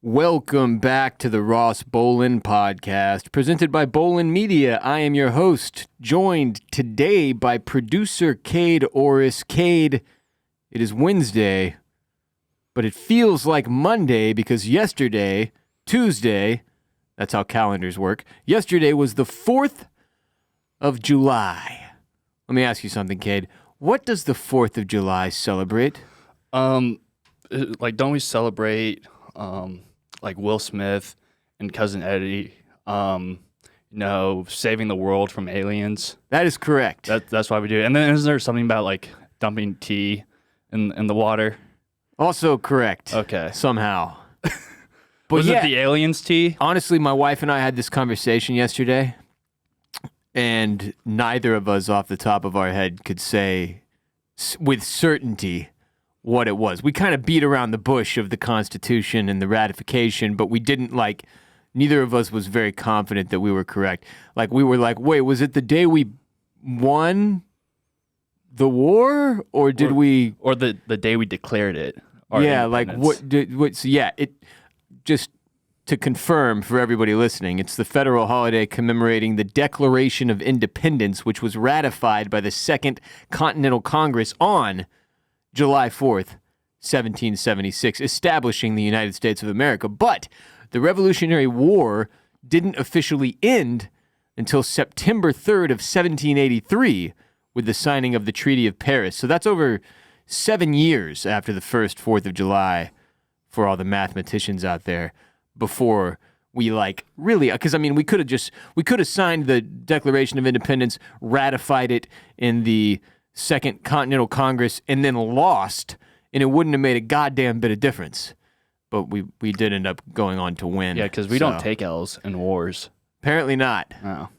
Welcome back to the Ross Bolin podcast, presented by Bolin Media. I am your host, joined today by producer Kade Orris. Kade, it is Wednesday, but it feels like Monday because yesterday, Tuesday, that's how calendars work, yesterday was the 4th of July. Let me ask you something, Kade. What does the 4th of July celebrate? Don't we celebrate like Will Smith and Cousin Eddie, saving the world from aliens? That is correct. That's why we do it. And then isn't there something about like dumping tea in the water? Also correct. Okay. Somehow. But Was it the aliens' tea? Honestly, my wife and I had this conversation yesterday, and neither of us off the top of our head could say with certainty what it was. We kind of beat around the bush of the Constitution and the ratification, but we didn't neither of us was very confident that we were correct. Like, we were like, wait, was it the day we won the war, or did we... Or the day we declared it? Yeah, like, just to confirm for everybody listening, it's the federal holiday commemorating the Declaration of Independence, which was ratified by the Second Continental Congress on July 4th, 1776, establishing the United States of America. But the Revolutionary War didn't officially end until September 3rd of 1783 with the signing of the Treaty of Paris. So that's over 7 years after the first 4th of July for all the mathematicians out there before we really, because we could have signed the Declaration of Independence, ratified it in the Second Continental Congress, and then lost, and it wouldn't have made a goddamn bit of difference. But we did end up going on to win. Yeah, because we don't take L's in wars. Apparently not. No.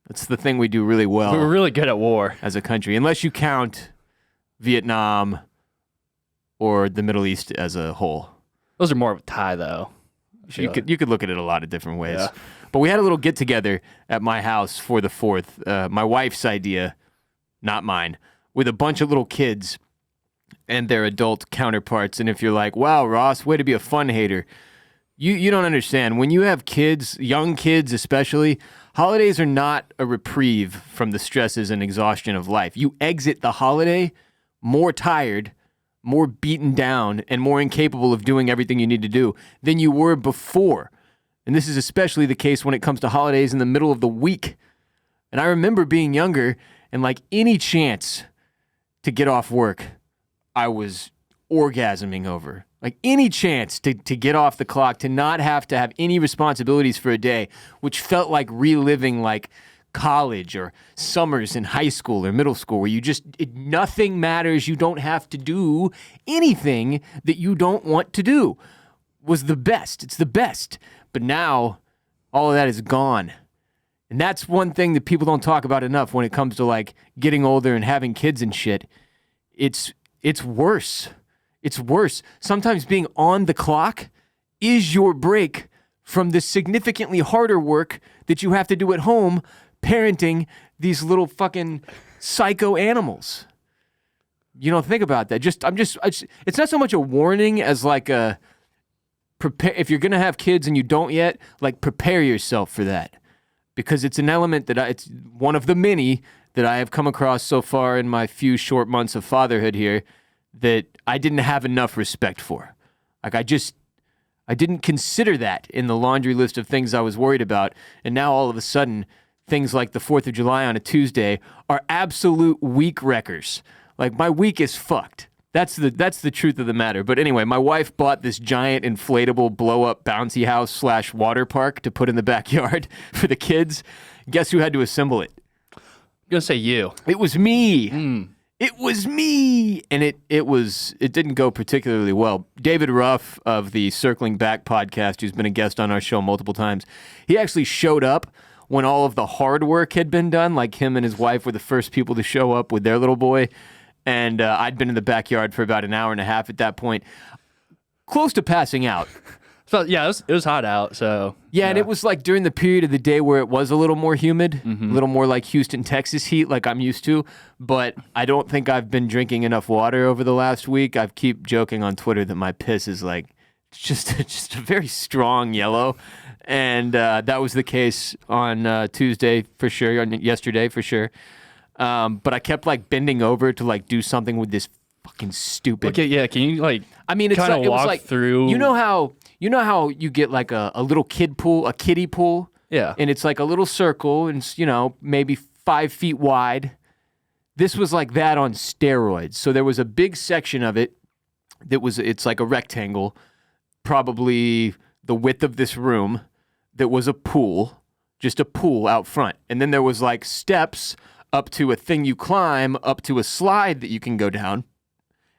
That's the thing we do really well. We're really good at war. As a country, unless you count Vietnam or the Middle East as a whole. Those are more of a tie, though. You could look at it a lot of different ways. Yeah. But we had a little get-together at my house for the 4th. My wife's idea, not mine, with a bunch of little kids and their adult counterparts. And if you're like, wow, Ross, way to be a fun hater, you don't understand. When you have kids, young kids especially, holidays are not a reprieve from the stresses and exhaustion of life. You exit the holiday more tired, more beaten down, and more incapable of doing everything you need to do than you were before. And this is especially the case when it comes to holidays in the middle of the week. And I remember being younger and any chance to get off work, I was orgasming over. Any chance to get off the clock, to not have to have any responsibilities for a day, which felt like reliving college or summers in high school or middle school, where nothing matters. You don't have to do anything that you don't want to do. Was the best. It's the best. But now all of that is gone. And that's one thing that people don't talk about enough when it comes to getting older and having kids and shit. It's worse. It's worse. Sometimes being on the clock is your break from the significantly harder work that you have to do at home parenting these little fucking psycho animals. Think about that. It's not so much a warning as prepare. If you're going to have kids and you don't yet, prepare yourself for that. Because it's an element that it's one of the many that I have come across so far in my few short months of fatherhood here that I didn't have enough respect for. I didn't consider that in the laundry list of things I was worried about. And now all of a sudden, things like the 4th of July on a Tuesday are absolute week wreckers. My week is fucked. That's the truth of the matter. But anyway, my wife bought this giant inflatable blow-up bouncy house / water park to put in the backyard for the kids. Guess who had to assemble it? I'm going to say you. It was me. It was me. And it didn't go particularly well. David Ruff of the Circling Back podcast, who's been a guest on our show multiple times, he actually showed up when all of the hard work had been done. Him and his wife were the first people to show up with their little boy. And I'd been in the backyard for about an hour and a half at that point, close to passing out. So, yeah, it was hot out, so... Yeah, and it was during the period of the day where it was a little more humid, a little more like Houston, Texas heat, like I'm used to. But I don't think I've been drinking enough water over the last week. I keep joking on Twitter that my piss is just a very strong yellow. And that was the case on Tuesday for sure, on yesterday for sure. But I kept like bending over to like do something with this fucking stupid. Okay, yeah. Can you like? I mean, it's kind of like, it was walk like through. You know how you get like a little kid pool, a kiddie pool. Yeah. And it's like a little circle, and it's, maybe 5 feet wide. This was like that on steroids. So there was a big section of it it's like a rectangle, probably the width of this room, that was a pool, just a pool out front. And then there was like steps up to a thing you climb, up to a slide that you can go down.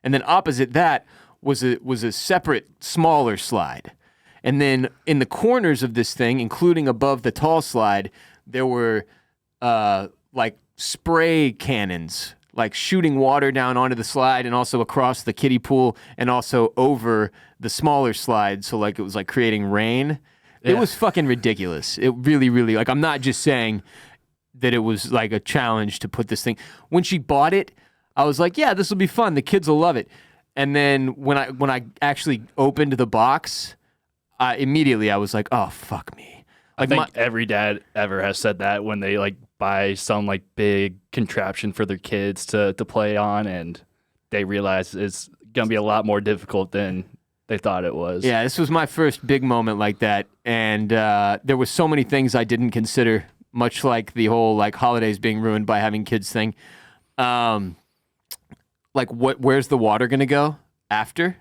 And then opposite that was a separate, smaller slide. And then in the corners of this thing, including above the tall slide, there were like spray cannons, like shooting water down onto the slide and also across the kiddie pool and also over the smaller slide. So like it was like creating rain. Yeah. It was fucking ridiculous. It really, really, like, I'm not just saying that it was like a challenge to put this thing. When she bought it, I was like, yeah, this will be fun. The kids will love it. And then when I actually opened the box, immediately I was like, oh, fuck me. Like, I think every dad ever has said that when they like buy some like big contraption for their kids to play on, and they realize it's gonna be a lot more difficult than they thought it was. Yeah, this was my first big moment like that, and there were so many things I didn't consider, much like the whole like holidays being ruined by having kids thing. Like where's the water gonna go after?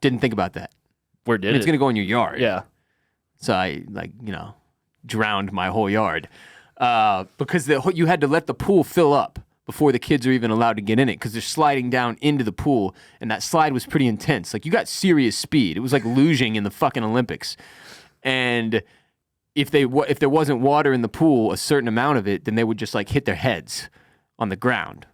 Didn't think about that. Where did it? It's gonna go in your yard. Yeah. So I drowned my whole yard because you had to let the pool fill up before the kids are even allowed to get in it, because they're sliding down into the pool, and that slide was pretty intense. Like, you got serious speed. It was like luging in the fucking Olympics. And if there wasn't water in the pool, a certain amount of it, then they would just like hit their heads on the ground.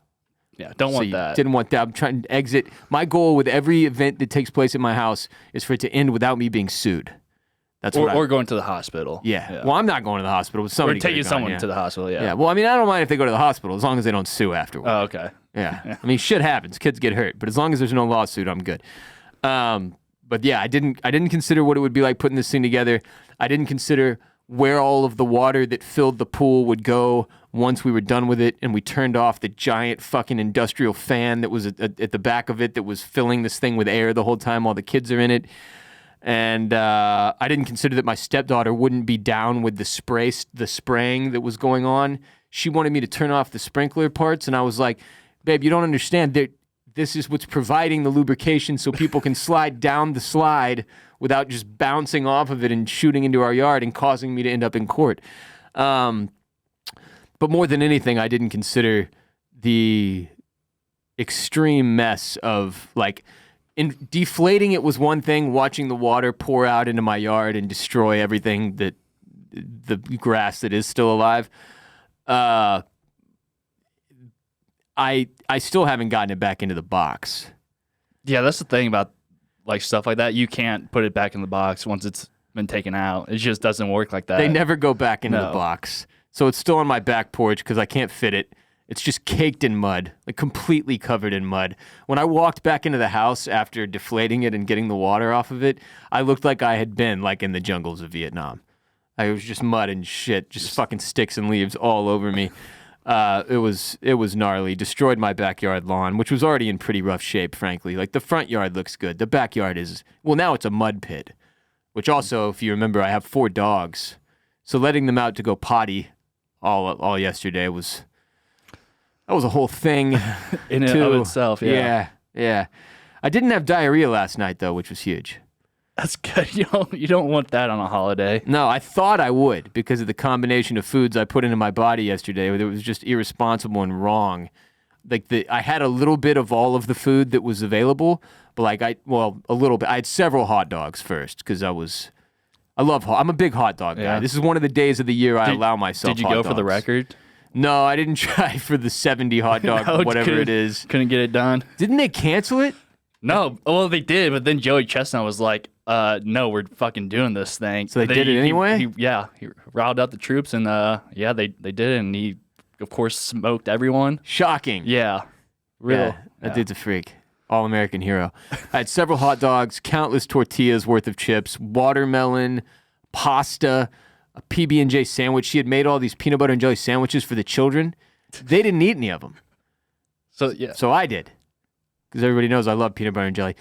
Yeah, don't want that. Didn't want that. I'm trying to exit. My goal with every event that takes place at my house is for it to end without me being sued. That's or going to the hospital. Yeah. Well, I'm not going to the hospital. But somebody or taking someone to the hospital. Yeah. Yeah. Well, I mean, I don't mind if they go to the hospital as long as they don't sue afterward. Oh, okay. Yeah. I mean, shit happens. Kids get hurt, but as long as there's no lawsuit, I'm good. But yeah, I didn't consider what it would be like putting this thing together. I didn't consider where all of the water that filled the pool would go once we were done with it, and we turned off the giant fucking industrial fan that was at the back of it that was filling this thing with air the whole time while the kids are in it. And I didn't consider that my stepdaughter wouldn't be down with the spraying that was going on. She wanted me to turn off the sprinkler parts, and I was like, babe, you don't understand that this is what's providing the lubrication so people can slide down the slide without just bouncing off of it and shooting into our yard and causing me to end up in court. But more than anything, I didn't consider the extreme mess of like, deflating it was one thing, watching the water pour out into my yard and destroy everything that the grass that is still alive. I still haven't gotten it back into the box. Yeah, that's the thing about like stuff like that. You can't put it back in the box once it's been taken out. It just doesn't work like that. They never go back into the box. So it's still on my back porch because I can't fit it. It's just caked in mud, like completely covered in mud. When I walked back into the house after deflating it and getting the water off of it, I looked like I had been like in the jungles of Vietnam. It was just mud and shit, just fucking sticks and leaves all over me. It was gnarly. Destroyed my backyard lawn, which was already in pretty rough shape, frankly. Like, the front yard looks good. The backyard is, well, now it's a mud pit, which also, if you remember, I have 4 dogs. So letting them out to go potty all yesterday was a whole thing in and of itself. Yeah. I didn't have diarrhea last night though, which was huge. That's good. You don't want that on a holiday. No, I thought I would because of the combination of foods I put into my body yesterday. It was just irresponsible and wrong. Like I had a little bit of all of the food that was available, but a little bit. I had several hot dogs first because I'm a big hot dog guy. Yeah. This is one of the days of the year I allow myself. Did you go for the record? No, I didn't try for the 70 hot dog, No, whatever it is. Couldn't get it done. Didn't they cancel it? No. Well, they did, but then Joey Chestnut was like, no, we're fucking doing this thing. So they did it anyway? He riled out the troops, and they did it, and he, of course, smoked everyone. Shocking. Yeah. That dude's a freak. All-American hero. I had several hot dogs, countless tortillas worth of chips, watermelon, pasta, a PB&J sandwich. She had made all these peanut butter and jelly sandwiches for the children. They didn't eat any of them. So I did. Because everybody knows I love peanut butter and jelly.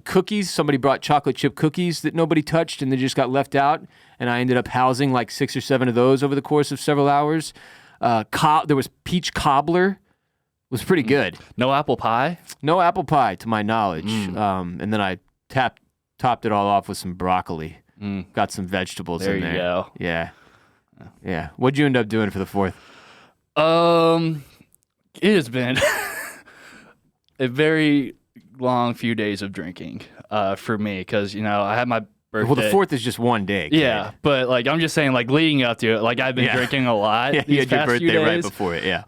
Cookies. Somebody brought chocolate chip cookies that nobody touched and they just got left out. And I ended up housing like 6 or 7 of those over the course of several hours. There was peach cobbler. It was pretty good. No apple pie? No apple pie, to my knowledge. And then I topped it all off with some broccoli. Got some vegetables in there. There you go. Yeah. What'd you end up doing for the 4th? It has been a very long few days of drinking for me because, I had my birthday. Well, the 4th is just one day. Kid. Yeah, but like I'm just saying, like leading up to it, like I've been drinking a lot. Yeah, you had your birthday right before it. Yeah.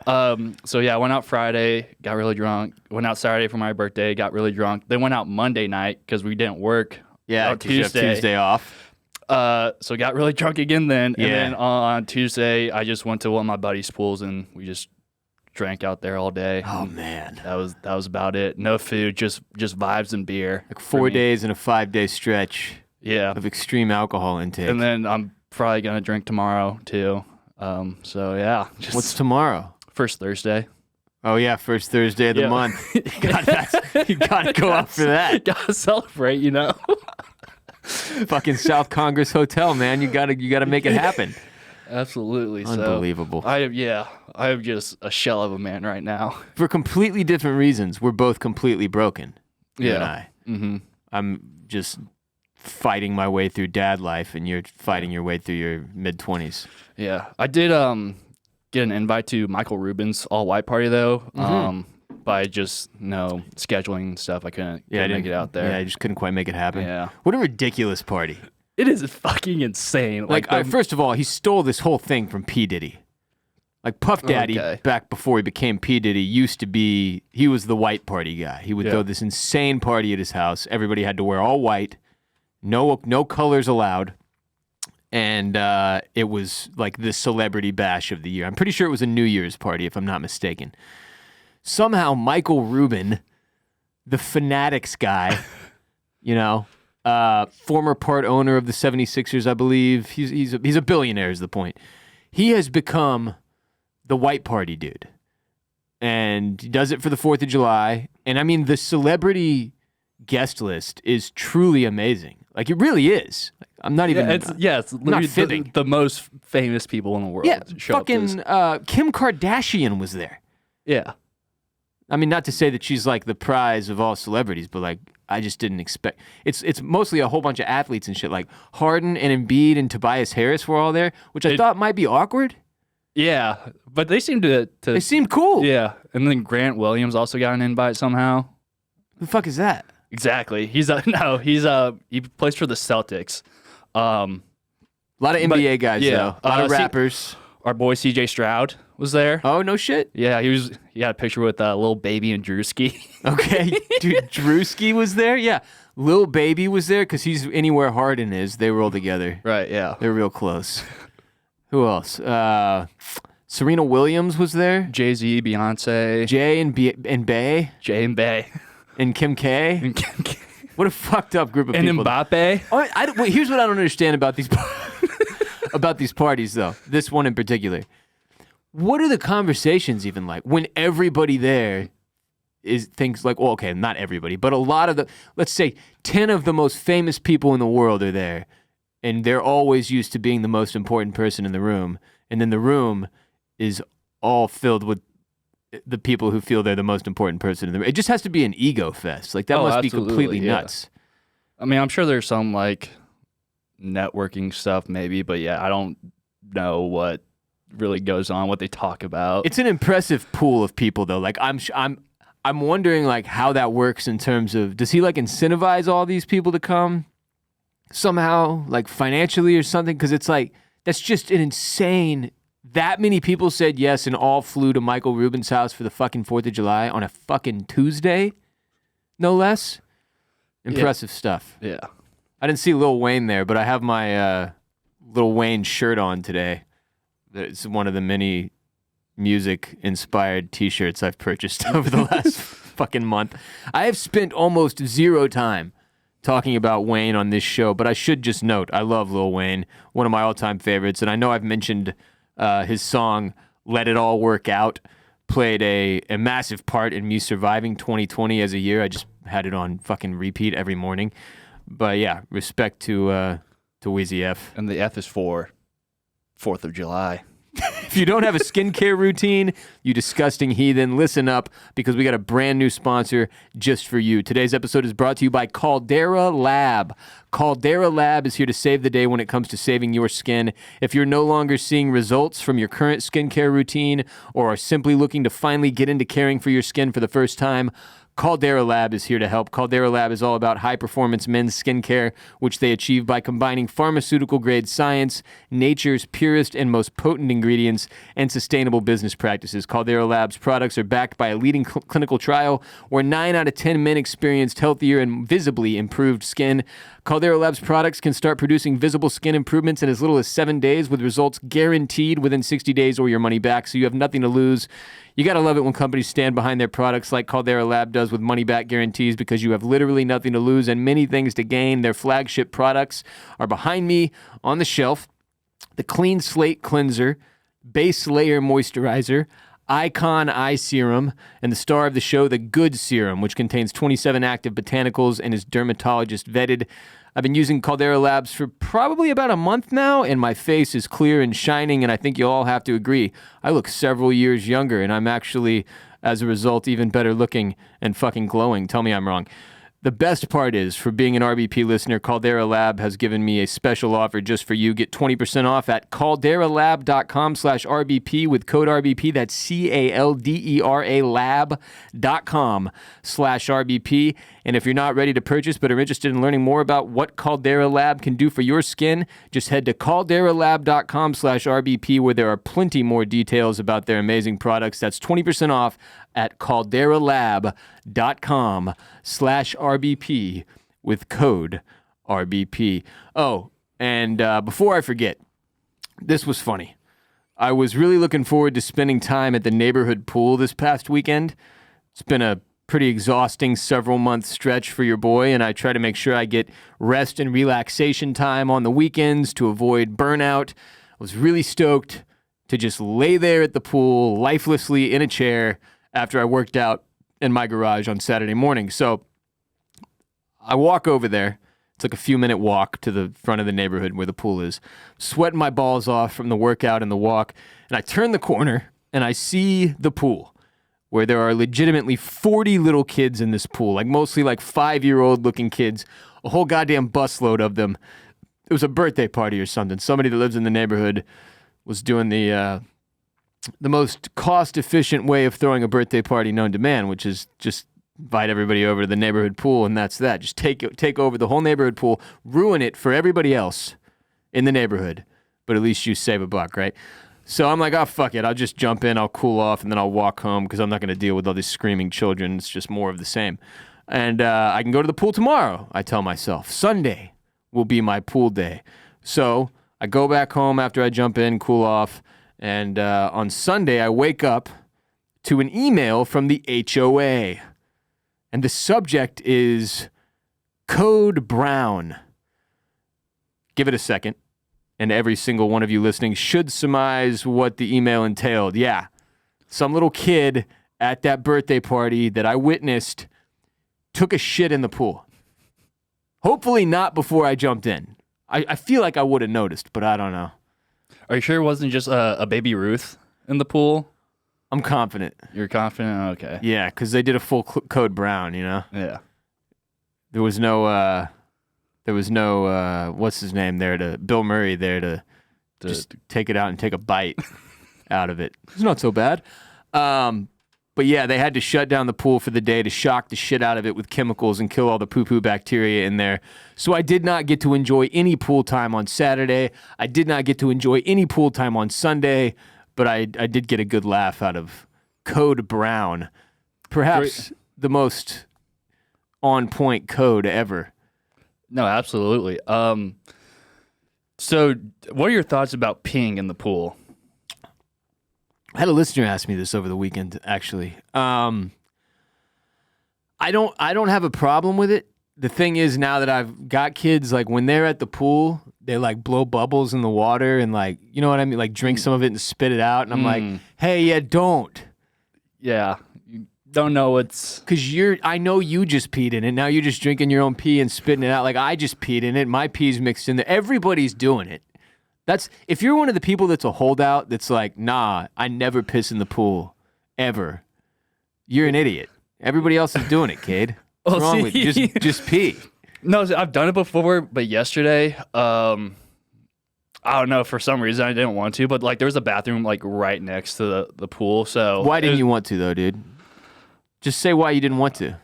So I went out Friday, got really drunk. Went out Saturday for my birthday, got really drunk. Then went out Monday night because we didn't work. Yeah, Tuesday off. So got really drunk again then, and then on Tuesday I just went to one of my buddy's pools and we just drank out there all day. Oh man, that was about it. No food, just vibes and beer. Like 4 days and a 5-day stretch. Yeah, of extreme alcohol intake. And then I'm probably gonna drink tomorrow too. So yeah. What's tomorrow? First Thursday. Oh yeah, first Thursday of the month. God, you gotta go out for that. Gotta celebrate, Fucking South Congress Hotel, man. You gotta make it happen. Absolutely. Unbelievable. So, I am just a shell of a man right now. For completely different reasons, we're both completely broken. You and I. Mm-hmm. I'm just fighting my way through dad life, and you're fighting your way through your mid-20s. Yeah, I did get an invite to Michael Rubin's all-white party though. By just scheduling stuff, I couldn't make it out there. Yeah, I just couldn't quite make it happen. Yeah, what a ridiculous party. It is fucking insane. First of all, he stole this whole thing from P. Diddy. Like Puff Daddy, back before he became P. Diddy, he was the white party guy. He would throw this insane party at his house. Everybody had to wear all white, no colors allowed, and it was like the celebrity bash of the year. I'm pretty sure it was a New Year's party, if I'm not mistaken. Somehow Michael Rubin, the Fanatics guy, former part owner of the 76ers, I believe. He's a billionaire is the point. He has become the white party dude. And he does it for the 4th of July. And I mean, the celebrity guest list is truly amazing. Like, it really is. I'm not even... It's literally the most famous people in the world. Yeah, fucking Kim Kardashian was there. Yeah. I mean, not to say that she's like the prize of all celebrities, but like, I just didn't expect... It's mostly a whole bunch of athletes and shit. Like, Harden and Embiid and Tobias Harris were all there, which I thought might be awkward. Yeah, but they seemed to... They seemed cool. Yeah, and then Grant Williams also got an invite somehow. Who the fuck is that? Exactly. He plays for the Celtics. A lot of NBA guys, though. A lot of rappers. Our boy CJ Stroud was there. Oh, no shit? Yeah, he had a picture with Lil Baby and Drewski. Okay. Dude, Drewski was there? Yeah. Lil Baby was there because he's anywhere Harden is. They roll together. Right, yeah. They're real close. Who else? Serena Williams was there. Jay-Z, Beyonce. Jay and Bay. Jay and Bay. And Kim K. What a fucked up group of people. And Mbappe. Oh, wait, here's what I don't understand about these about these parties, though. This one in particular. What are the conversations even like when everybody there thinks like, well, okay, not everybody, but a lot of let's say 10 of the most famous people in the world are there, and they're always used to being the most important person in the room, and then the room is all filled with the people who feel they're the most important person in the room. It just has to be an ego fest. Like, that must be completely nuts. I mean, I'm sure there's some like networking stuff maybe, but yeah, I don't know what really goes on, what they talk about. It's an impressive pool of people, though. Like, I'm wondering like how that works in terms of, does he like incentivize all these people to come somehow, like financially or something? Because it's like, that's just an insane... That many people said yes and all flew to Michael Rubin's house for the fucking 4th of July on a fucking Tuesday, no less. Impressive stuff. Yeah. I didn't see Lil Wayne there, but I have my Lil Wayne shirt on today. It's one of the many music-inspired T-shirts I've purchased over the last fucking month. I have spent almost zero time talking about Wayne on this show, but I should just note, I love Lil Wayne, one of my all-time favorites, and I know I've mentioned his song, Let It All Work Out, played a massive part in me surviving 2020 as a year. I just had it on fucking repeat every morning. But yeah, respect to Wheezy F. And the F is for 4th of July. If you don't have a skincare routine, you disgusting heathen, listen up, because we got a brand new sponsor just for you. Today's episode is brought to you by Caldera Lab. Caldera Lab is here to save the day when it comes to saving your skin. If you're no longer seeing results from your current skincare routine or are simply looking to finally get into caring for your skin for the first time, Caldera Lab is here to help. Caldera Lab is all about high-performance men's skincare, which they achieve by combining pharmaceutical-grade science, nature's purest and most potent ingredients, and sustainable business practices. Caldera Lab's products are backed by a leading clinical trial where 9 out of 10 men experienced healthier and visibly improved skin. Caldera Lab's products can start producing visible skin improvements in as little as 7 days, with results guaranteed within 60 days or your money back, so you have nothing to lose. You gotta love it when companies stand behind their products like Caldera Lab does with money-back guarantees, because you have literally nothing to lose and many things to gain. Their flagship products are behind me on the shelf: the Clean Slate Cleanser, Base Layer Moisturizer, Icon Eye Serum, and the star of the show, the Good Serum, which contains 27 active botanicals and is dermatologist vetted. I've been using Caldera Labs for probably about a month now, and my face is clear and shining, and I think you'll all have to agree. I look several years younger, and I'm actually, as a result, even better looking and fucking glowing. Tell me I'm wrong. The best part is, for being an RBP listener, Caldera Lab has given me a special offer just for you. Get 20% off at calderalab.com/RBP with code RBP. That's CALDERA lab.com/RBP. And if you're not ready to purchase but are interested in learning more about what Caldera Lab can do for your skin, just head to calderalab.com/RBP, where there are plenty more details about their amazing products. That's 20% off at calderalab.com/RBP with code RBP. Oh, and before I forget, this was funny. I was really looking forward to spending time at the neighborhood pool this past weekend. It's been a pretty exhausting several-month stretch for your boy, and I try to make sure I get rest and relaxation time on the weekends to avoid burnout. I was really stoked to just lay there at the pool, lifelessly in a chair, after I worked out in my garage on Saturday morning. So I walk over there. It's like a few-minute walk to the front of the neighborhood where the pool is. Sweating my balls off from the workout and the walk. And I turn the corner, and I see the pool, where there are legitimately 40 little kids in this pool, like mostly like 5-year-old looking kids, a whole goddamn busload of them. It was a birthday party or something. Somebody that lives in the neighborhood was doing the most cost-efficient way of throwing a birthday party known to man, which is just invite everybody over to the neighborhood pool, and that's that. Just take over the whole neighborhood pool, ruin it for everybody else in the neighborhood, but at least you save a buck, right? So I'm like, oh, fuck it. I'll just jump in, I'll cool off, and then I'll walk home, because I'm not going to deal with all these screaming children. It's just more of the same. And I can go to the pool tomorrow, I tell myself. Sunday will be my pool day. So I go back home after I jump in, cool off, and on Sunday, I wake up to an email from the HOA. And the subject is Code Brown. Give it a second, and every single one of you listening should surmise what the email entailed. Yeah, some little kid at that birthday party that I witnessed took a shit in the pool. Hopefully not before I jumped in. I feel like I would have noticed, but I don't know. Are you sure it wasn't just a baby Ruth in the pool? I'm confident. You're confident? Okay. Yeah, because they did a full Code Brown, you know? Yeah. There was no, what's his name there, Bill Murray there to just take it out and take a bite out of it. It's not so bad. But yeah, they had to shut down the pool for the day to shock the shit out of it with chemicals and kill all the poo-poo bacteria in there. So I did not get to enjoy any pool time on Saturday. I did not get to enjoy any pool time on Sunday, but I did get a good laugh out of Code Brown. Perhaps the most on-point code ever. No, absolutely. So what are your thoughts about peeing in the pool? I had a listener ask me this over the weekend, actually. I don't have a problem with it. The thing is, now that I've got kids, like when they're at the pool, they like blow bubbles in the water and like, you know what I mean? Like drink some of it and spit it out. And I'm like, hey, yeah, don't. Yeah. You don't know what's... Because I know you just peed in it. Now you're just drinking your own pee and spitting it out. Like I just peed in it. My pee's mixed in there. Everybody's doing it. If you're one of the people that's a holdout that's like, nah, I never piss in the pool, ever, you're an idiot. Everybody else is doing it, Kade. What's wrong with you? Just pee. No, I've done it before, but yesterday, I don't know, for some reason I didn't want to, but like there was a bathroom like right next to the pool, so... Why didn't you want to though, dude? Just say why you didn't want to.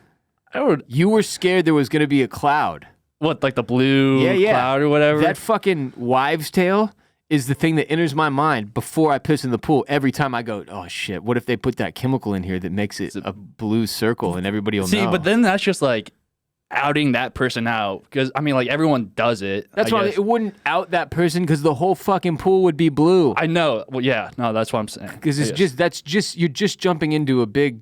You were scared there was going to be a cloud. What, like the blue cloud or whatever? That fucking wives' tale is the thing that enters my mind before I piss in the pool. Every time I go, oh shit, what if they put that chemical in here that makes it a blue circle and everybody will know? See, but then that's just like outing that person out, because I mean, like everyone does it. That's why it wouldn't out that person, because the whole fucking pool would be blue. I know. Well, yeah, no, that's what I'm saying. Because you're just jumping into a big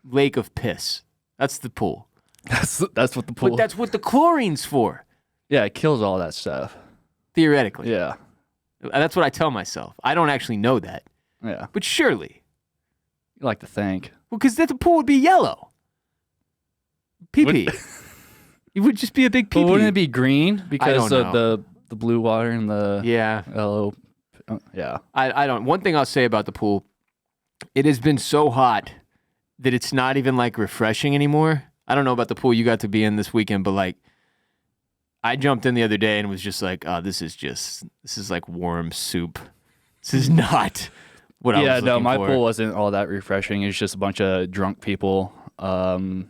lake of piss. That's the pool. That's what the pool. But that's what the chlorine's for. Yeah, it kills all that stuff. Theoretically. Yeah. That's what I tell myself. I don't actually know that. Yeah. But surely. You like to think. Well, because the pool would be yellow. Pee-pee. It would just be a big pee-pee. But wouldn't it be green because of the blue water and the yellow? Yeah. I don't. One thing I'll say about the pool, it has been so hot that it's not even like refreshing anymore. I don't know about the pool you got to be in this weekend, but like I jumped in the other day and was just like, oh, this is like warm soup. This is not what I was looking for. Yeah, no, my pool wasn't all that refreshing. It was just a bunch of drunk people, peeing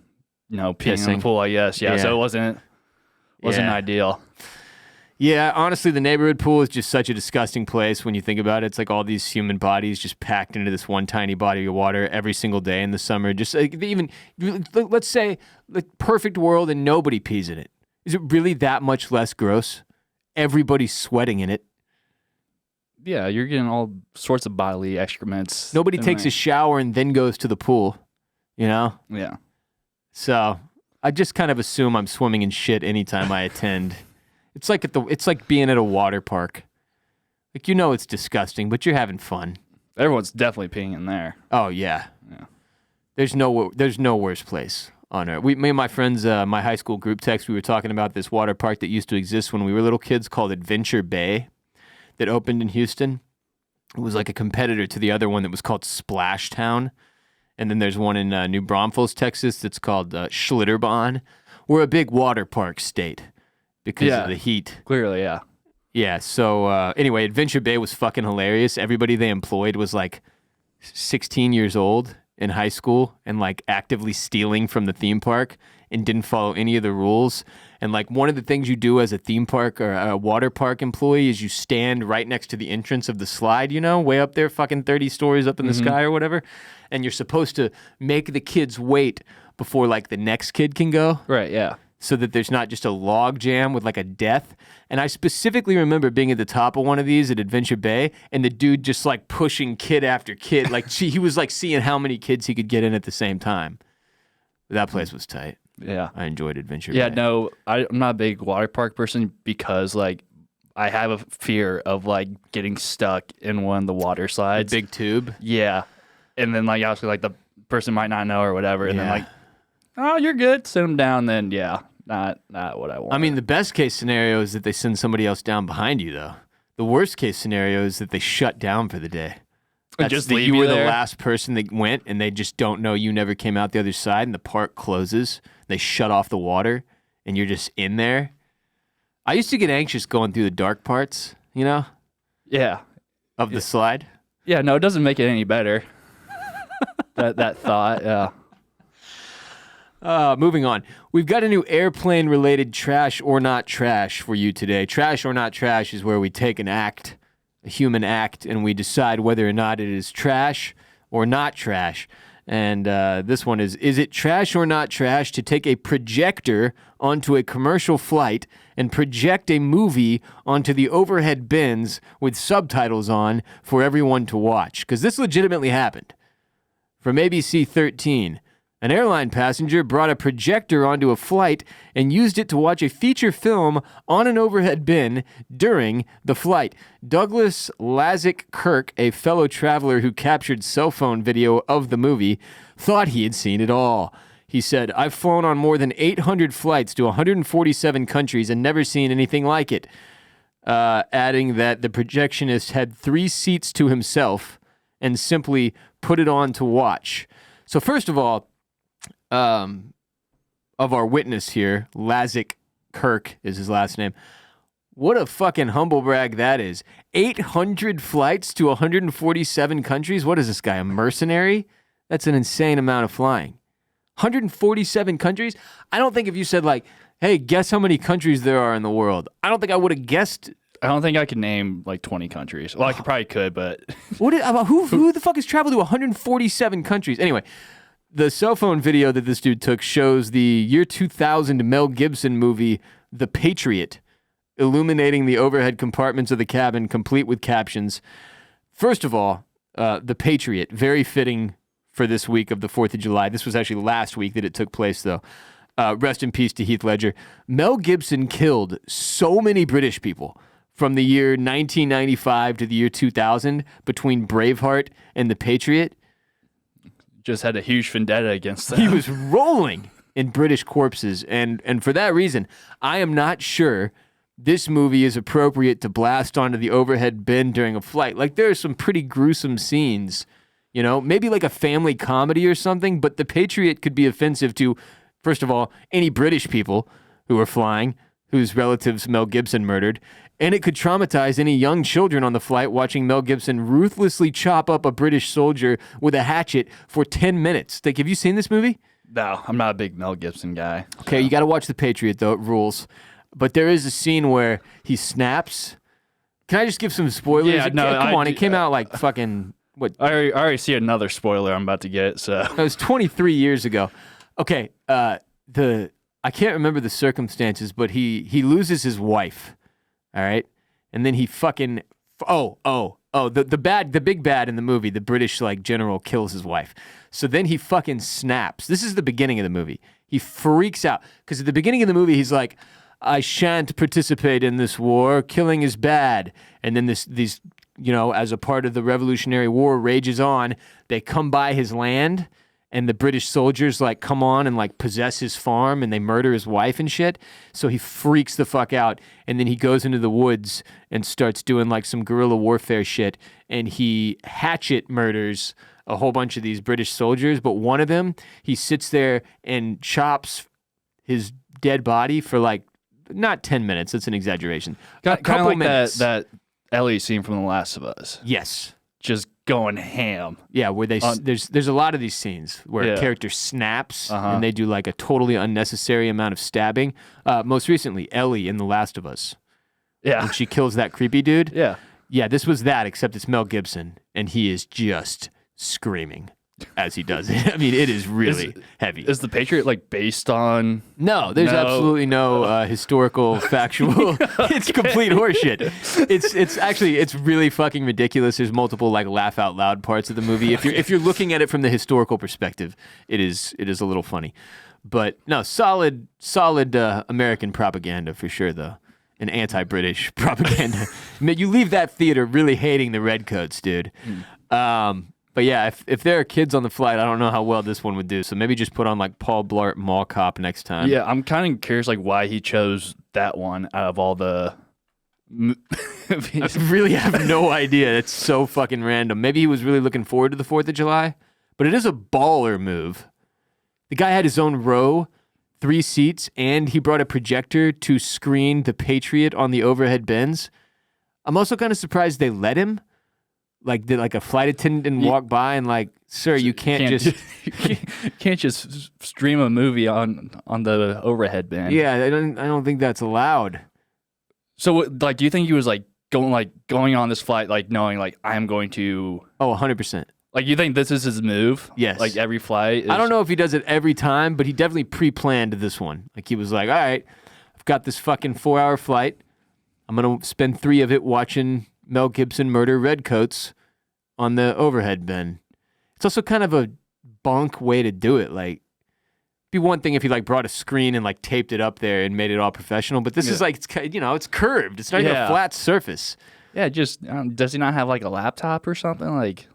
in the pool, I guess. Yeah, so it wasn't ideal. Yeah, honestly, the neighborhood pool is just such a disgusting place when you think about it. It's like all these human bodies just packed into this one tiny body of water every single day in the summer. Just like even, let's say, the perfect world and nobody pees in it. Is it really that much less gross? Everybody's sweating in it. Yeah, you're getting all sorts of bodily excrements. Nobody takes a shower and then goes to the pool, you know? Yeah. So I just kind of assume I'm swimming in shit anytime I attend. It's like being at a water park. Like, it's disgusting, but you're having fun. Everyone's definitely peeing in there. Oh yeah. Yeah. There's no worse place on earth. Me and my friends, my high school group text, we were talking about this water park that used to exist when we were little kids called Adventure Bay that opened in Houston. It was like a competitor to the other one that was called Splash Town. And then there's one in New Braunfels, Texas that's called Schlitterbahn. We're a big water park state because of the heat. Clearly, yeah. Yeah, so anyway, Adventure Bay was fucking hilarious. Everybody they employed was like 16 years old in high school and like actively stealing from the theme park and didn't follow any of the rules. And like one of the things you do as a theme park or a water park employee is you stand right next to the entrance of the slide, way up there, fucking 30 stories up in the sky or whatever. And you're supposed to make the kids wait before like the next kid can go. Right, yeah. So that there's not just a log jam with like a death. And I specifically remember being at the top of one of these at Adventure Bay and the dude just like pushing kid after kid. Like he was like seeing how many kids he could get in at the same time. That place was tight. Yeah. I enjoyed Adventure Bay. Yeah, no, I'm not a big water park person because like I have a fear of like getting stuck in one of the water slides. The big tube? Yeah. And then like obviously like the person might not know or whatever. And then like, oh, you're good. Send them down. Then not what I want. I mean, the best case scenario is that they send somebody else down behind you, though. The worst case scenario is that they shut down for the day. That's just that leave you were there? The last person that went, and they just don't know you never came out the other side, and the park closes. They shut off the water, and you're just in there. I used to get anxious going through the dark parts, Yeah. Of the slide. Yeah, no, it doesn't make it any better. that thought, yeah. Moving on. We've got a new airplane-related trash or not trash for you today. Trash or not trash is where we take an act, a human act, and we decide whether or not it is trash or not trash. And this one is it trash or not trash to take a projector onto a commercial flight and project a movie onto the overhead bins with subtitles on for everyone to watch? Because this legitimately happened. From ABC 13, An airline passenger brought a projector onto a flight and used it to watch a feature film on an overhead bin during the flight. Douglas Lazick Kirk, a fellow traveler who captured cell phone video of the movie, thought he had seen it all. He said, "I've flown on more than 800 flights to 147 countries and never seen anything like it." Adding that the projectionist had 3 seats to himself and simply put it on to watch. So first of all, of our witness here, Lazick Kirk is his last name. What a fucking humble brag that is. 800 flights to 147 countries? What is this guy, a mercenary? That's an insane amount of flying. 147 countries? I don't think if you said like, hey, guess how many countries there are in the world, I don't think I would have guessed. I don't think I could name like 20 countries. Well, I probably could, but who the fuck has traveled to 147 countries? Anyway, the cell phone video that this dude took shows the year 2000 Mel Gibson movie, The Patriot, illuminating the overhead compartments of the cabin, complete with captions. First of all, The Patriot, very fitting for this week of the 4th of July. This was actually last week that it took place, though. Rest in peace to Heath Ledger. Mel Gibson killed so many British people from the year 1995 to the year 2000 between Braveheart and The Patriot. Just had a huge vendetta against them. He was rolling in British corpses, and for that reason, I am not sure this movie is appropriate to blast onto the overhead bin during a flight. Like, there are some pretty gruesome scenes, you know, maybe like a family comedy or something, but The Patriot could be offensive to, first of all, any British people who are flying, whose relatives Mel Gibson murdered, and it could traumatize any young children on the flight watching Mel Gibson ruthlessly chop up a British soldier with a hatchet for 10 minutes. Like, have you seen this movie? No, I'm not a big Mel Gibson guy. Okay, you got to watch The Patriot, though. It rules. But there is a scene where he snaps. Can I just give some spoilers? Yeah, no, come on. It came out like fucking, what? I already see another spoiler I'm about to get, so. It was 23 years ago. Okay, I can't remember the circumstances, but he loses his wife. All right, and then he fucking the big bad in the movie, the British like general, kills his wife. So then he fucking snaps. This is the beginning of the movie. He freaks out because at the beginning of the movie he's like, "I shan't participate in this war. Killing is bad." And then these you know, as a part of the Revolutionary War rages on, they come by his land. And the British soldiers like come on and like possess his farm and they murder his wife and shit. So he freaks the fuck out. And then he goes into the woods and starts doing like some guerrilla warfare shit. And he hatchet murders a whole bunch of these British soldiers. But one of them, he sits there and chops his dead body for like, not 10 minutes. That's an exaggeration. A couple like minutes. that Ellie scene from The Last of Us. Yes. Just going ham. Yeah, where there's a lot of these scenes where a character snaps and they do like a totally unnecessary amount of stabbing. Most recently, Ellie in The Last of Us. Yeah. When she kills that creepy dude. Yeah. Yeah, this was that, except it's Mel Gibson, and he is just screaming as he does it. I mean, it is really heavy. Is The Patriot like based on? No, there's absolutely no historical, factual. It's complete horseshit. It's really fucking ridiculous. There's multiple like laugh out loud parts of the movie. If you're looking at it from the historical perspective, it is a little funny. But no, solid American propaganda for sure, though. An anti-British propaganda. You leave that theater really hating the redcoats, dude. But yeah, if there are kids on the flight, I don't know how well this one would do. So maybe just put on like Paul Blart Mall Cop next time. Yeah, I'm kind of curious like why he chose that one out of all the I really have no idea. It's so fucking random. Maybe he was really looking forward to the 4th of July. But it is a baller move. The guy had his own row, 3 seats, and he brought a projector to screen The Patriot on the overhead bins. I'm also kind of surprised they let him. Like, did like a flight attendant walk by and like, "Sir, you can't just can't just stream a movie on the overhead bin." Yeah, I don't think that's allowed. So like, do you think he was like going on this flight like knowing like I'm going to? Oh, 100%. Like, you think this is his move? Yes. Like every flight. I don't know if he does it every time, but he definitely pre-planned this one. Like he was like, "All right, I've got this fucking 4-hour flight. I'm gonna spend 3 of it watching Mel Gibson murder redcoats on the overhead bin." It's also kind of a bunk way to do it. Like, be one thing if he like brought a screen and like taped it up there and made it all professional, but this is like it's curved. It's not even a flat surface. Yeah, just does he not have like a laptop or something? Like,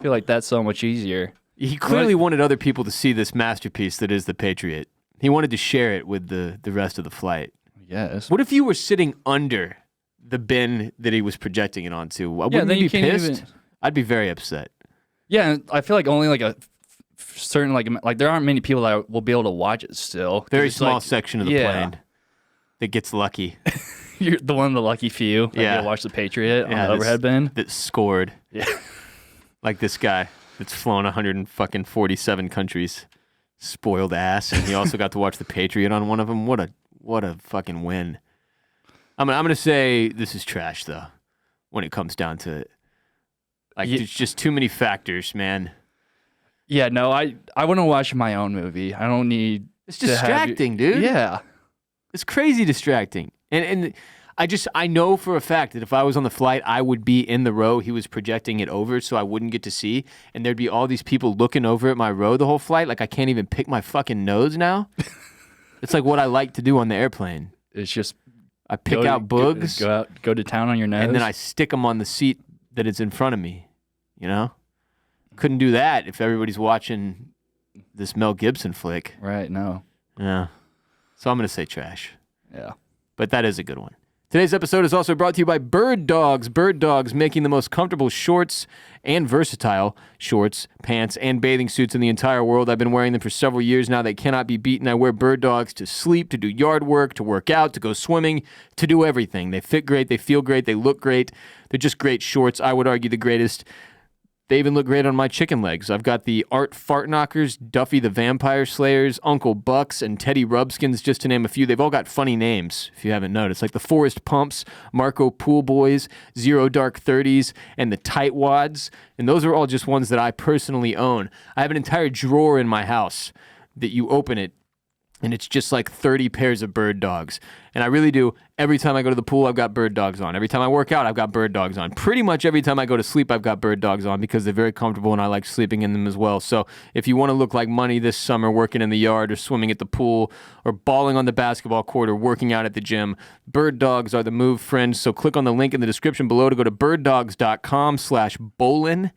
I feel like that's so much easier. He clearly wanted other people to see this masterpiece that is the Patriot. He wanted to share it with the rest of the flight. Yes. What if you were sitting under the bin that he was projecting it onto? Wouldn't then you be you can't pissed? I'd be very upset. Yeah, I feel like only like a certain like there aren't many people that will be able to watch it still. Very small section of the plane that gets lucky. You're the one of the lucky few that get to watch the Patriot on the overhead bin. That scored. Yeah. Like this guy that's flown 147 countries. Spoiled ass. And he also got to watch the Patriot on one of them. What a fucking win. I'm gonna say this is trash though, when it comes down to it. Like there's just too many factors, man. Yeah, no, I want to watch my own movie. I don't need. It's distracting, dude. Yeah, it's crazy distracting. And I know for a fact that if I was on the flight, I would be in the row he was projecting it over, so I wouldn't get to see. And there'd be all these people looking over at my row the whole flight. Like I can't even pick my fucking nose now. It's like what I like to do on the airplane. It's just I pick out boogs, go to town on your nose, and then I stick them on the seat that is in front of me. You know, couldn't do that if everybody's watching this Mel Gibson flick. Right? No. Yeah. So I'm gonna say trash. Yeah. But that is a good one. Today's episode is also brought to you by Bird Dogs. Bird Dogs making the most comfortable shorts and versatile shorts, pants, and bathing suits in the entire world. I've been wearing them for several years now. They cannot be beaten. I wear Bird Dogs to sleep, to do yard work, to work out, to go swimming, to do everything. They fit great. They feel great. They look great. They're just great shorts. I would argue the greatest. They even look great on my chicken legs. I've got the Art Fartknockers, Duffy the Vampire Slayers, Uncle Bucks, and Teddy Rubskins, just to name a few. They've all got funny names, if you haven't noticed, like the Forest Pumps, Marco Pool Boys, Zero Dark 30s, and the Tightwads. And those are all just ones that I personally own. I have an entire drawer in my house that you open it, and it's just like 30 pairs of Bird Dogs. And I really do. Every time I go to the pool, I've got Bird Dogs on. Every time I work out, I've got Bird Dogs on. Pretty much every time I go to sleep, I've got Bird Dogs on because they're very comfortable and I like sleeping in them as well. So if you want to look like money this summer working in the yard or swimming at the pool or balling on the basketball court or working out at the gym, Bird Dogs are the move, friends. So click on the link in the description below to go to birddogs.com/Bolin.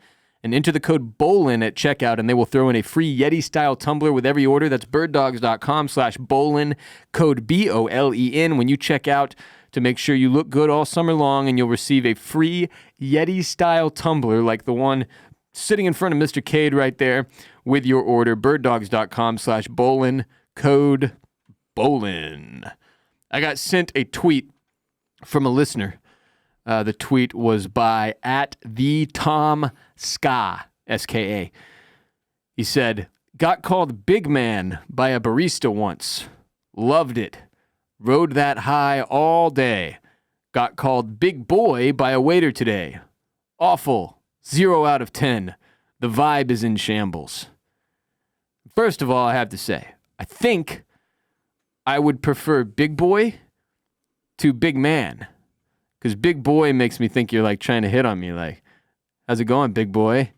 And enter the code BOLIN at checkout, and they will throw in a free Yeti-style tumbler with every order. That's birddogs.com/Bolin, code BOLEN when you check out to make sure you look good all summer long, and you'll receive a free Yeti-style tumbler like the one sitting in front of Mr. Kade right there with your order. birddogs.com/Bolin, code BOLIN. I got sent a tweet from a listener. The tweet was by @TheTomSka, S-K-A. He said, got called Big Man by a barista once. Loved it. Rode that high all day. Got called Big Boy by a waiter today. Awful. 0 out of 10. The vibe is in shambles. First of all, I have to say, I think I would prefer Big Boy to Big Man. Because Big Boy makes me think you're like trying to hit on me. Like, how's it going, Big Boy?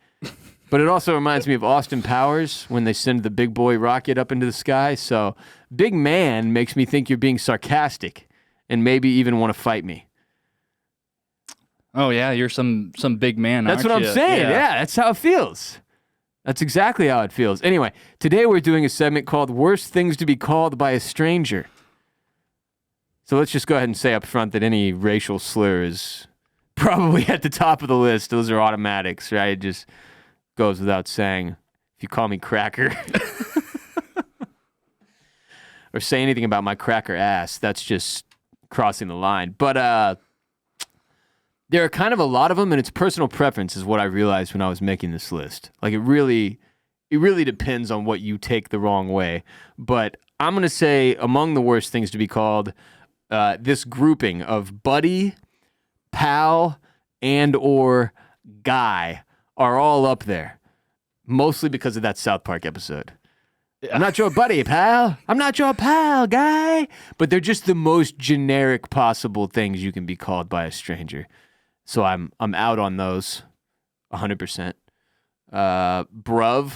But it also reminds me of Austin Powers when they send the Big Boy rocket up into the sky. So Big Man makes me think you're being sarcastic and maybe even want to fight me. Oh, yeah, you're some big man, That's what I'm saying. Yeah, that's how it feels. That's exactly how it feels. Anyway, today we're doing a segment called Worst Things to be Called by a Stranger. So let's just go ahead and say up front that any racial slur is probably at the top of the list. Those are automatics, right? It just goes without saying. If you call me cracker or say anything about my cracker ass, that's just crossing the line. But there are kind of a lot of them, and it's personal preference is what I realized when I was making this list. Like it really depends on what you take the wrong way. But I'm going to say among the worst things to be called, this grouping of buddy, pal, and or guy are all up there, mostly because of that South Park episode. I'm not your buddy, pal. I'm not your pal, guy. But they're just the most generic possible things you can be called by a stranger. So I'm out on those 100%. Bruv.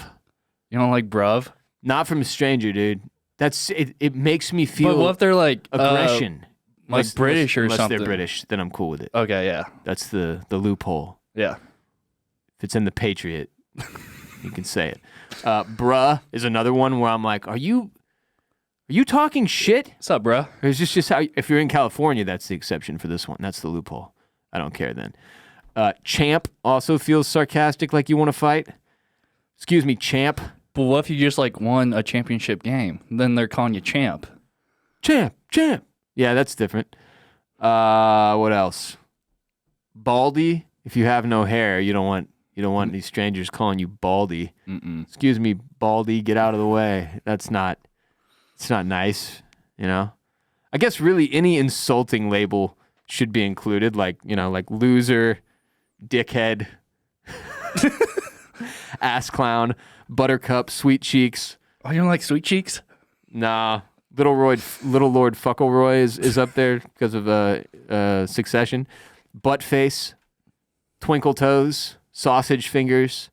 You don't like bruv? Not from a stranger, dude. It makes me feel But what if they're like aggression. like British or unless something? they're British, then I'm cool with it. Okay, yeah. That's the loophole. Yeah. If it's in the Patriot, you can say it. Bruh is another one where I'm like, are you talking shit? What's up, bro? Or is this just how, if you're in California, that's the exception for this one. That's the loophole. I don't care then. Champ also feels sarcastic, like you want to fight. Excuse me, champ. But what if you just like won a championship game? Then they're calling you champ. Champ. Yeah, that's different. What else? Baldy. If you have no hair, you don't want any strangers calling you baldy. Mm-mm. Excuse me, baldy. Get out of the way. It's not nice. You know. I guess really any insulting label should be included, like loser, dickhead, ass clown, buttercup, sweet cheeks. Oh, you don't like sweet cheeks? Nah, Little Lord Fuckleroy is up there because of Succession. Buttface, twinkle toes, sausage fingers,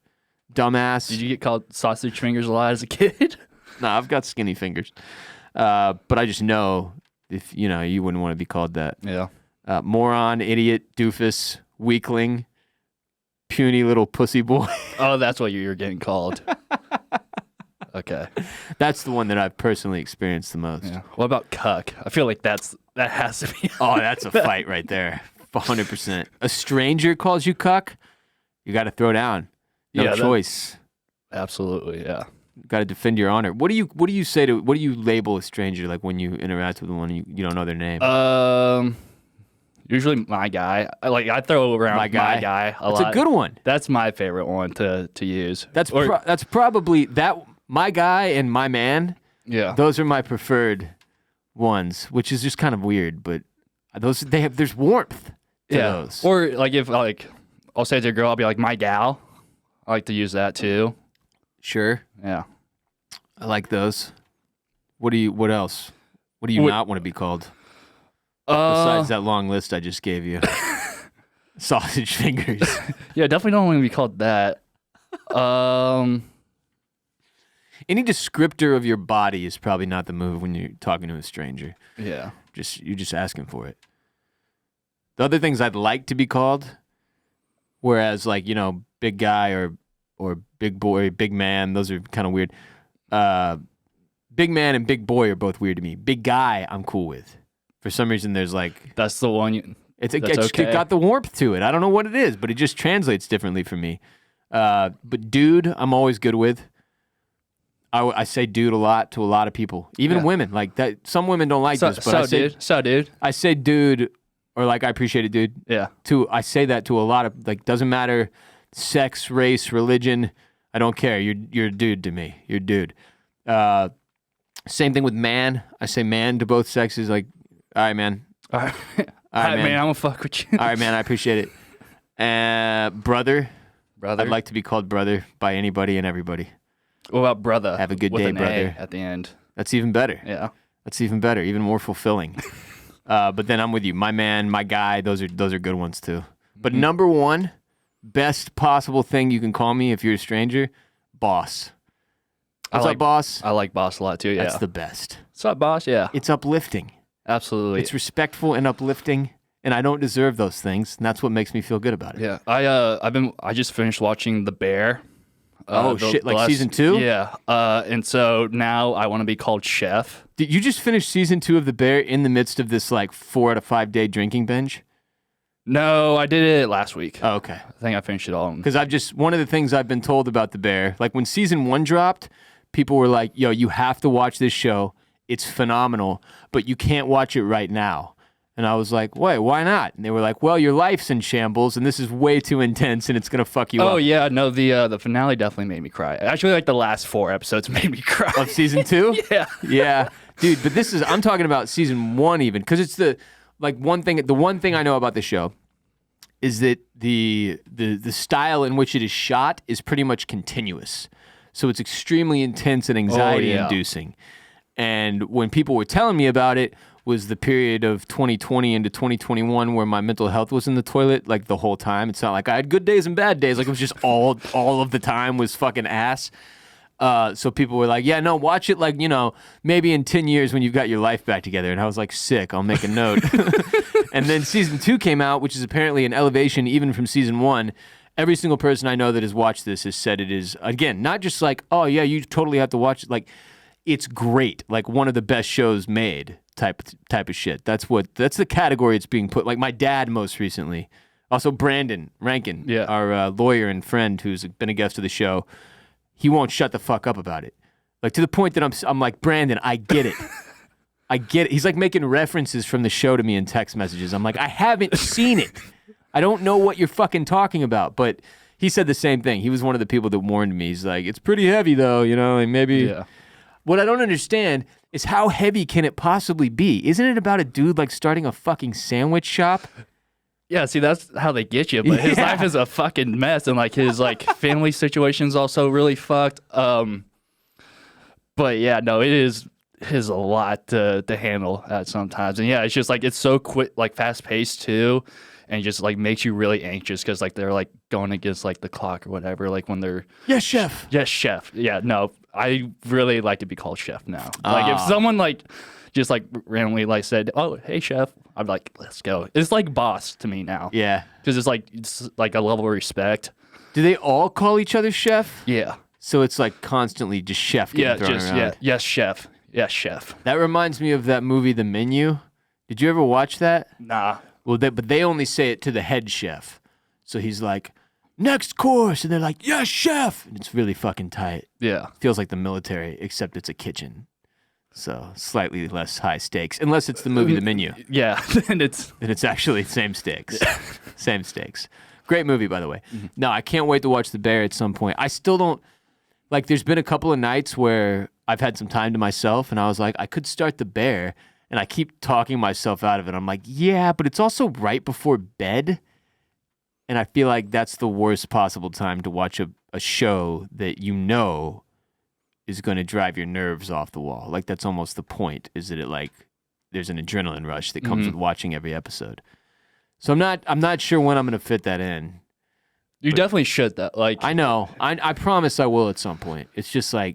dumbass. Did you get called sausage fingers a lot as a kid? Nah, I've got skinny fingers. But I just know if you wouldn't want to be called that. Yeah. Moron, idiot, doofus, weakling, puny little pussy boy. Oh, that's what you're getting called. Okay. That's the one that I've personally experienced the most. Yeah. What about cuck? I feel like that has to be. Oh, that's a fight right there. 100%. A stranger calls you cuck, you got to throw down. No choice. Absolutely, yeah. Got to defend your honor. What do you say to? What do you label a stranger like when you interact with one and you don't know their name? Usually my guy. I throw around my guy a lot. It's a good one. That's my favorite one to use. That's probably that. My guy and my man. Yeah. Those are my preferred ones, which is just kind of weird, but there's warmth to those. Or if I'll say to a girl, I'll be like my gal. I like to use that too. Sure. Yeah. I like those. What else? What do you not want to be called? Besides that long list I just gave you. Sausage fingers. Yeah, definitely don't want to be called that. Any descriptor of your body is probably not the move when you're talking to a stranger. Yeah. You're just asking for it. The other things I'd like to be called, whereas big guy or big boy, big man, those are kind of weird. Big man and big boy are both weird to me. Big guy, I'm cool with. For some reason, there's that's the one. It's got the warmth to it. I don't know what it is, but it just translates differently for me. But dude, I'm always good with. I say dude a lot to a lot of people, even women. Like that, some women don't like this, but I say dude. I say dude, or I appreciate it, dude. Yeah. I say that to a lot of doesn't matter, sex, race, religion. I don't care. You're a dude to me. You're a dude. Same thing with man. I say man to both sexes. All right, man. All right, man. I'm gonna fuck with you. All right, man. I appreciate it. Brother. Brother. I'd like to be called brother by anybody and everybody. What about brother? Have a good with day, an brother. A at the end. That's even better. Yeah. That's even better. Even more fulfilling. But then I'm with you. My man, my guy. Those are good ones too. But number one, best possible thing you can call me if you're a stranger, boss. What's up, boss? I like boss a lot too. Yeah. That's the best. What's up, boss? Yeah. It's uplifting. Absolutely. It's respectful and uplifting, and I don't deserve those things, and that's what makes me feel good about it. Yeah. I just finished watching The Bear. Season 2? Yeah. And so now I want to be called chef. Did you just finish season 2 of The Bear in the midst of this 4 out of 5 day drinking binge? No, I did it last week. Oh, okay. I think I finished it all. Because one of the things I've been told about The Bear, when season 1 dropped, people were like, yo, you have to watch this show. It's phenomenal, but you can't watch it right now. And I was like, wait, why not? And they were like, well, your life's in shambles, and this is way too intense, and it's going to fuck you up. Oh, yeah. No, the finale definitely made me cry. Actually, the last 4 episodes made me cry. Of season 2? Yeah. Yeah. Dude, but I'm talking about season 1 even, because it's the one thing I know about the show is that the style in which it is shot is pretty much continuous. So it's extremely intense and anxiety-inducing. And when people were telling me about it, was the period of 2020 into 2021 where my mental health was in the toilet the whole time. It's not like I had good days and bad days. It was just all of the time was fucking ass. So people were like, yeah, no, watch it like, maybe in 10 years when you've got your life back together. And I was like, sick, I'll make a note. And then season 2 came out, which is apparently an elevation even from season 1. Every single person I know that has watched this has said it is, again, not just like, oh, yeah, you totally have to watch it. Like, it's great. Like, one of the best shows made type of shit. That's the category it's being put. Like, my dad most recently. Also, Brandon Rankin, our lawyer and friend who's been a guest of the show, he won't shut the fuck up about it. Like, to the point that I'm like, Brandon, I get it. I get it. He's like making references from the show to me in text messages. I'm like, I haven't seen it. I don't know what you're fucking talking about. But he said the same thing. He was one of the people that warned me. He's like, it's pretty heavy though, like maybe. Yeah. What I don't understand is how heavy can it possibly be? Isn't it about a dude like starting a fucking sandwich shop? Yeah, see, that's how they get you. But his life is a fucking mess, and like his family situation's also really fucked. But yeah, no, it is a lot to handle at sometimes, and yeah, it's just like it's so quick, like fast paced too, and it just like makes you really anxious because like they're like going against like the clock or whatever, like when they're yes, chef. Yes, chef. Yeah, no, I really like to be called chef now. Like if someone like just like randomly like said, "Oh, hey chef," I'm like, "Let's go." It's like boss to me now. Yeah, because it's like a level of respect. Do they all call each other chef? Yeah. So it's like constantly just chef getting thrown around. Yeah, yes chef. Yes, chef. That reminds me of that movie, The Menu. Did you ever watch that? Nah. Well, but they only say it to the head chef. So he's like, next course. And they're like, yes, chef. And it's really fucking tight. Yeah. Feels like the military, except it's a kitchen. So slightly less high stakes. Unless it's the movie The Menu. Yeah. Then it's actually same stakes. Same stakes. Great movie, by the way. Mm-hmm. No, I can't wait to watch The Bear at some point. I still don't, like, there's been a couple of nights where I've had some time to myself, and I was like, I could start The Bear, and I keep talking myself out of it. I'm like, yeah, but it's also right before bed, and I feel like that's the worst possible time to watch a show that is going to drive your nerves off the wall. Like, that's almost the point, is that there's an adrenaline rush that comes with watching every episode. So I'm not sure when I'm going to fit that in. You definitely should, though. Like, I know. I promise I will at some point. It's just like,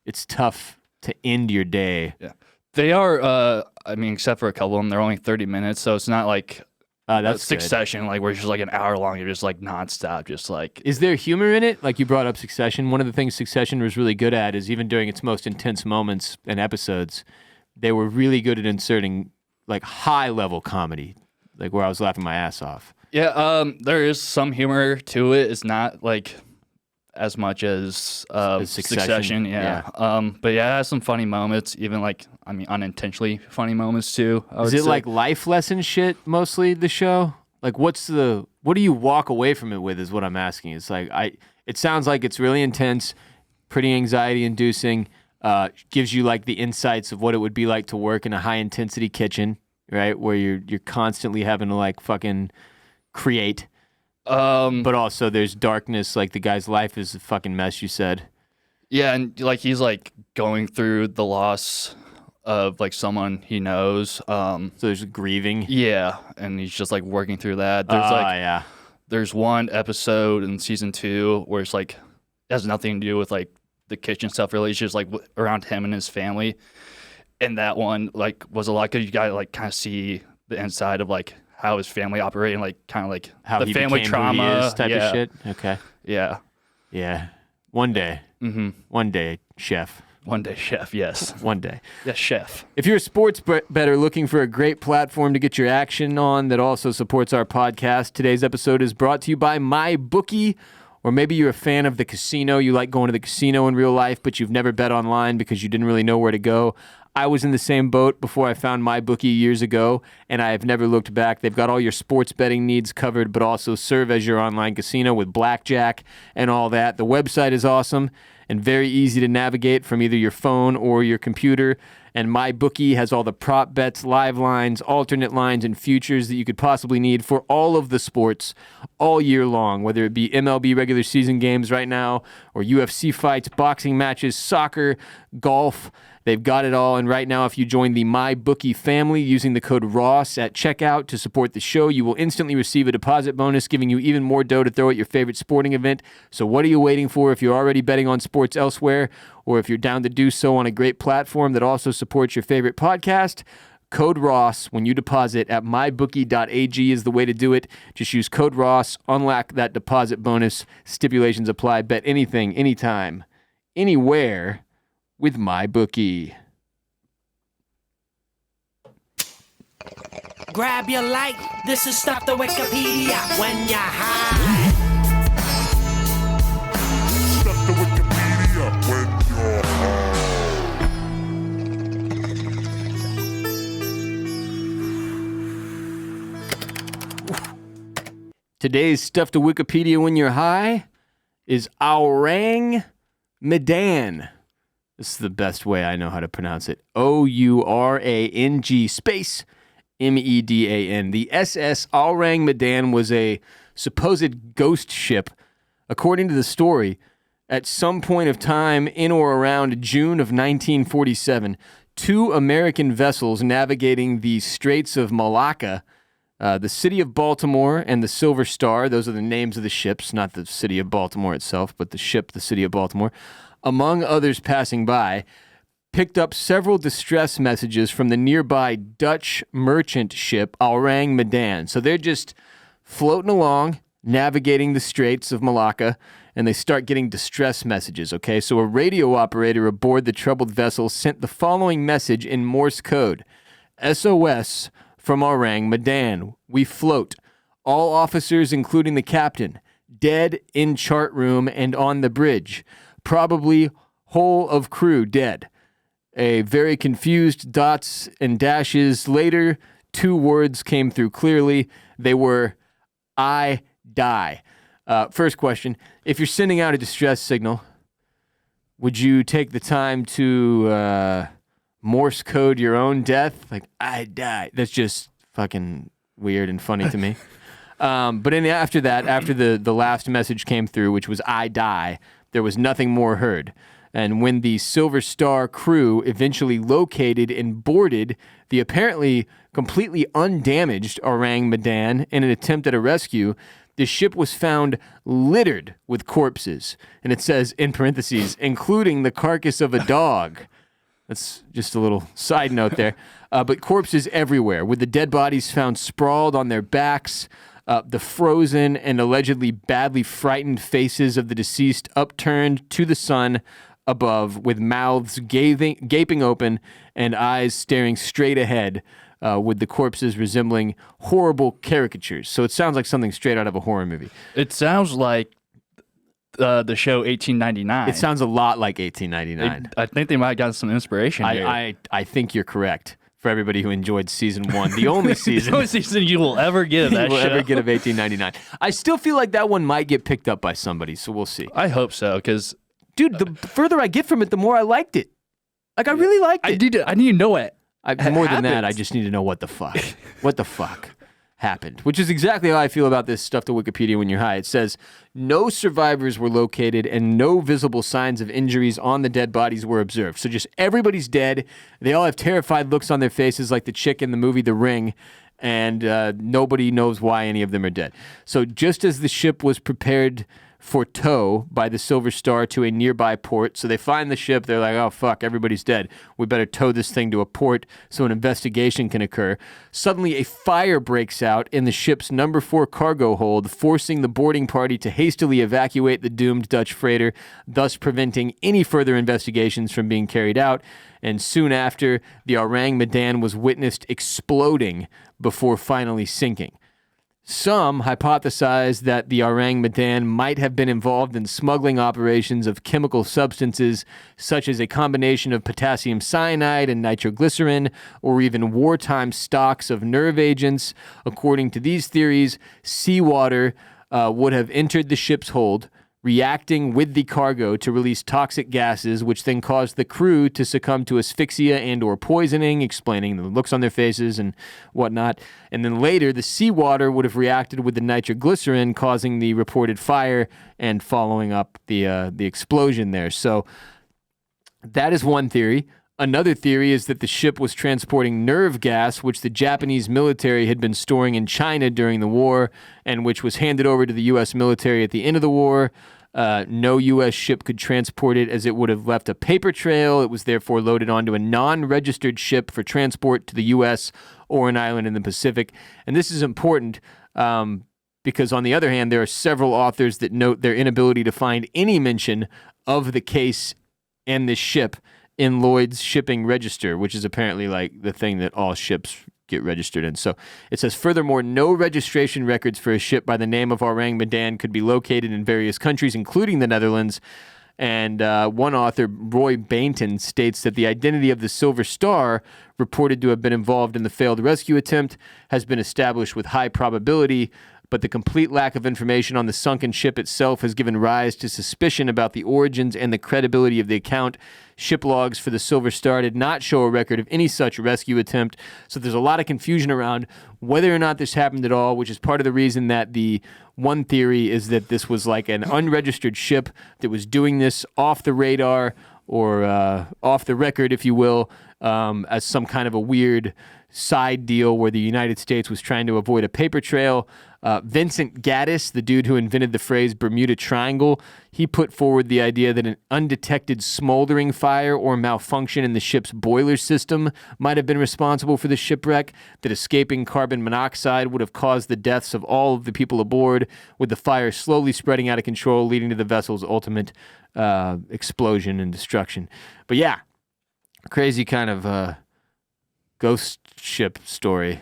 it's tough to end your day. Yeah. They are, except for a couple of them, they're only 30 minutes, so it's not like that's Succession, good. like where it's just like an hour long, you're just like nonstop, just like. Is there humor in it? Like you brought up Succession. One of the things Succession was really good at is even during its most intense moments and episodes, they were really good at inserting like high level comedy, like where I was laughing my ass off. Yeah, there is some humor to it. It's not like as much as Succession. Yeah. But yeah, it has some funny moments, even unintentionally funny moments too. Is it like life lesson shit mostly, the show? Like what do you walk away from it with is what I'm asking. It's like it sounds like it's really intense, pretty anxiety inducing, gives you like the insights of what it would be like to work in a high intensity kitchen, right? Where you're constantly having to like fucking create. But also there's darkness, like the guy's life is a fucking mess, you said. Yeah, and like he's like going through the loss of like someone he knows. So there's grieving. Yeah, and he's just like working through that. There's one episode in season 2 where it's like it has nothing to do with like the kitchen stuff really. It's just like around him and his family. And that one like was a lot because you gotta like kind of see the inside of like how his family operating, like kind of like how the family trauma who he is type of shit. Okay. Yeah. Yeah. One day. Mm-hmm. One day, chef. One day, chef. Yes. One day. Yes, chef. If you're a sports bettor looking for a great platform to get your action on that also supports our podcast, today's episode is brought to you by MyBookie. Or maybe you're a fan of the casino. You like going to the casino in real life, but you've never bet online because you didn't really know where to go. I was in the same boat before I found MyBookie years ago, and I have never looked back. They've got all your sports betting needs covered, but also serve as your online casino with blackjack and all that. The website is awesome and very easy to navigate from either your phone or your computer. And MyBookie has all the prop bets, live lines, alternate lines, and futures that you could possibly need for all of the sports all year long, whether it be MLB regular season games right now or UFC fights, boxing matches, soccer, golf. They've got it all, and right now, if you join the MyBookie family using the code ROSS at checkout to support the show, you will instantly receive a deposit bonus, giving you even more dough to throw at your favorite sporting event. So what are you waiting for? If you're already betting on sports elsewhere, or if you're down to do so on a great platform that also supports your favorite podcast, code ROSS when you deposit at mybookie.ag is the way to do it. Just use code ROSS, unlock that deposit bonus. Stipulations apply. Bet anything, anytime, anywhere with MyBookie. Grab your light. This is Stuff the Wikipedia when you're high. Stuff the Wikipedia when you're high. Today's Stuff to Wikipedia when you're high is Orang Medan. This is the best way I know how to pronounce it. Ourang space Medan. The SS Orang Medan was a supposed ghost ship. According to the story, at some point of time in or around June of 1947, two American vessels navigating the Straits of Malacca, the City of Baltimore and the Silver Star, those are the names of the ships, not the City of Baltimore itself, but the ship, the City of Baltimore, among others passing by, picked up several distress messages from the nearby Dutch merchant ship Orang Medan. So they're just floating along, navigating the Straits of Malacca, and they start getting distress messages, okay? So a radio operator aboard the troubled vessel sent the following message in Morse code. SOS from Orang Medan. We float. All officers, including the captain, dead in chart room and on the bridge. Probably whole of crew dead. A very confused dots and dashes later, two words came through clearly. They were, I die. First question, if you're sending out a distress signal, would you take the time to Morse code your own death? Like, I die. That's just fucking weird and funny to me. But after that, after the last message came through, which was I die, there was nothing more heard. And when the Silver Star crew eventually located and boarded the apparently completely undamaged Orang Medan in an attempt at a rescue, the ship was found littered with corpses. And it says, in parentheses, including the carcass of a dog. That's just a little side note there. But corpses everywhere, with the dead bodies found sprawled on their backs, the frozen and allegedly badly frightened faces of the deceased upturned to the sun above, with mouths gaping open and eyes staring straight ahead, with the corpses resembling horrible caricatures. So it sounds like something straight out of a horror movie. It sounds like the show 1899. It sounds a lot like 1899. I think they might have gotten some inspiration here. I think you're correct. For everybody who enjoyed season one, the only season, the only season you will ever get of that show. ever get of 1899. I still feel like that one might get picked up by somebody, so we'll see. I hope so, because dude, the further I get from it, the more I liked it. Like I really liked it. I need to know it. More than that, I just need to know what the fuck, happened. Which is exactly how I feel about this Stuff to Wikipedia when you're high. It says no survivors were located and no visible signs of injuries on the dead bodies were observed. So just everybody's dead. They all have terrified looks on their faces, like the chick in the movie The Ring, and nobody knows why any of them are dead. So just as the ship was prepared for tow by the Silver Star to a nearby port. So they find the ship. They're like, oh, fuck, everybody's dead. We better tow this thing to a port so an investigation can occur. Suddenly, a fire breaks out in the ship's number 4 cargo hold, forcing the boarding party to hastily evacuate the doomed Dutch freighter, thus preventing any further investigations from being carried out. And soon after, the Orang Medan was witnessed exploding before finally sinking. Some hypothesize that the Orang Medan might have been involved in smuggling operations of chemical substances such as a combination of potassium cyanide and nitroglycerin, or even wartime stocks of nerve agents. According to these theories, seawater would have entered the ship's hold, reacting with the cargo to release toxic gases, which then caused the crew to succumb to asphyxia and or poisoning, explaining the looks on their faces and whatnot. And then later, the seawater would have reacted with the nitroglycerin, causing the reported fire and following up the explosion there. So that is one theory. Another theory is that the ship was transporting nerve gas, which the Japanese military had been storing in China during the war, and which was handed over to the U.S. military at the end of the war. No U.S. ship could transport it as it would have left a paper trail. It was therefore loaded onto a non-registered ship for transport to the U.S. or an island in the Pacific. And this is important because, on the other hand, there are several authors that note their inability to find any mention of the case and the ship in Lloyd's shipping register, which is apparently like the thing that all ships get registered in. So it says, furthermore, no registration records for a ship by the name of Orang Medan could be located in various countries, including the Netherlands. And one author, Roy Bainton, states that the identity of the Silver Star, reported to have been involved in the failed rescue attempt, has been established with high probability, but the complete lack of information on the sunken ship itself has given rise to suspicion about the origins and the credibility of the account. Ship logs for the Silver Star did not show a record of any such rescue attempt, so there's a lot of confusion around whether or not this happened at all, which is part of the reason that the one theory is that this was like an unregistered ship that was doing this off the radar or off the record, if you will, as some kind of a weird side deal where the United States was trying to avoid a paper trail. Vincent Gaddis, the dude who invented the phrase Bermuda Triangle, he put forward the idea that an undetected smoldering fire or malfunction in the ship's boiler system might have been responsible for the shipwreck, that escaping carbon monoxide would have caused the deaths of all of the people aboard, with the fire slowly spreading out of control, leading to the vessel's ultimate explosion and destruction. But yeah, crazy kind of ghost ship story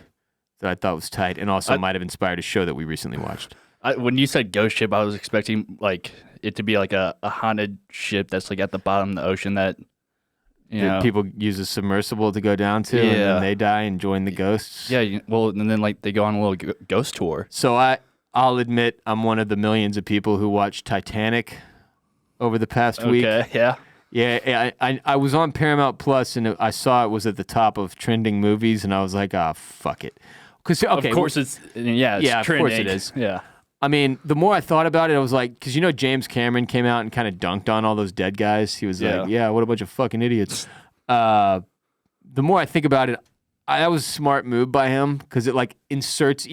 that I thought was tight, and also might have inspired a show that we recently watched. When you said ghost ship, I was expecting like it to be like a haunted ship that's like at the bottom of the ocean that That people use a submersible to go down to, and then they die and join the ghosts. Yeah, well, and then like they go on a little ghost tour. So I'll admit I'm one of the millions of people who watched Titanic over the past week. Okay, yeah. Yeah, I was on Paramount Plus, and I saw it was at the top of trending movies, and I was like, fuck it. Cause, okay, of course it's trending. Of course it is. Yeah. I mean, the more I thought about it, I was like, because James Cameron came out and kind of dunked on all those dead guys. He was like, yeah, what a bunch of fucking idiots. The more I think about it, that was a smart move by him, because it like inserts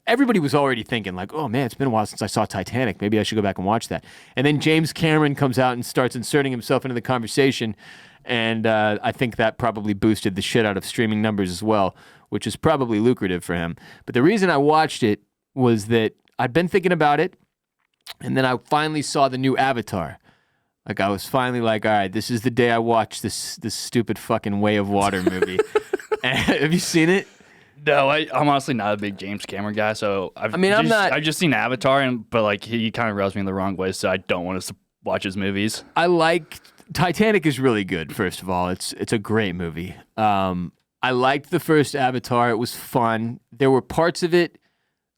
everybody was already thinking like, oh man, it's been a while since I saw Titanic. Maybe I should go back and watch that. And then James Cameron comes out and starts inserting himself into the conversation. And I think that probably boosted the shit out of streaming numbers as well, which is probably lucrative for him. But the reason I watched it was that I'd been thinking about it, and then I finally saw the new Avatar. Like, I was finally like, all right, this is the day I watch this stupid fucking Way of Water movie. Have you seen it? No, I'm honestly not a big James Cameron guy, so I've just seen Avatar, but like he kind of rubs me in the wrong way, so I don't want to watch his movies. Titanic is really good, first of all. It's a great movie. I liked the first Avatar. It was fun. There were parts of it,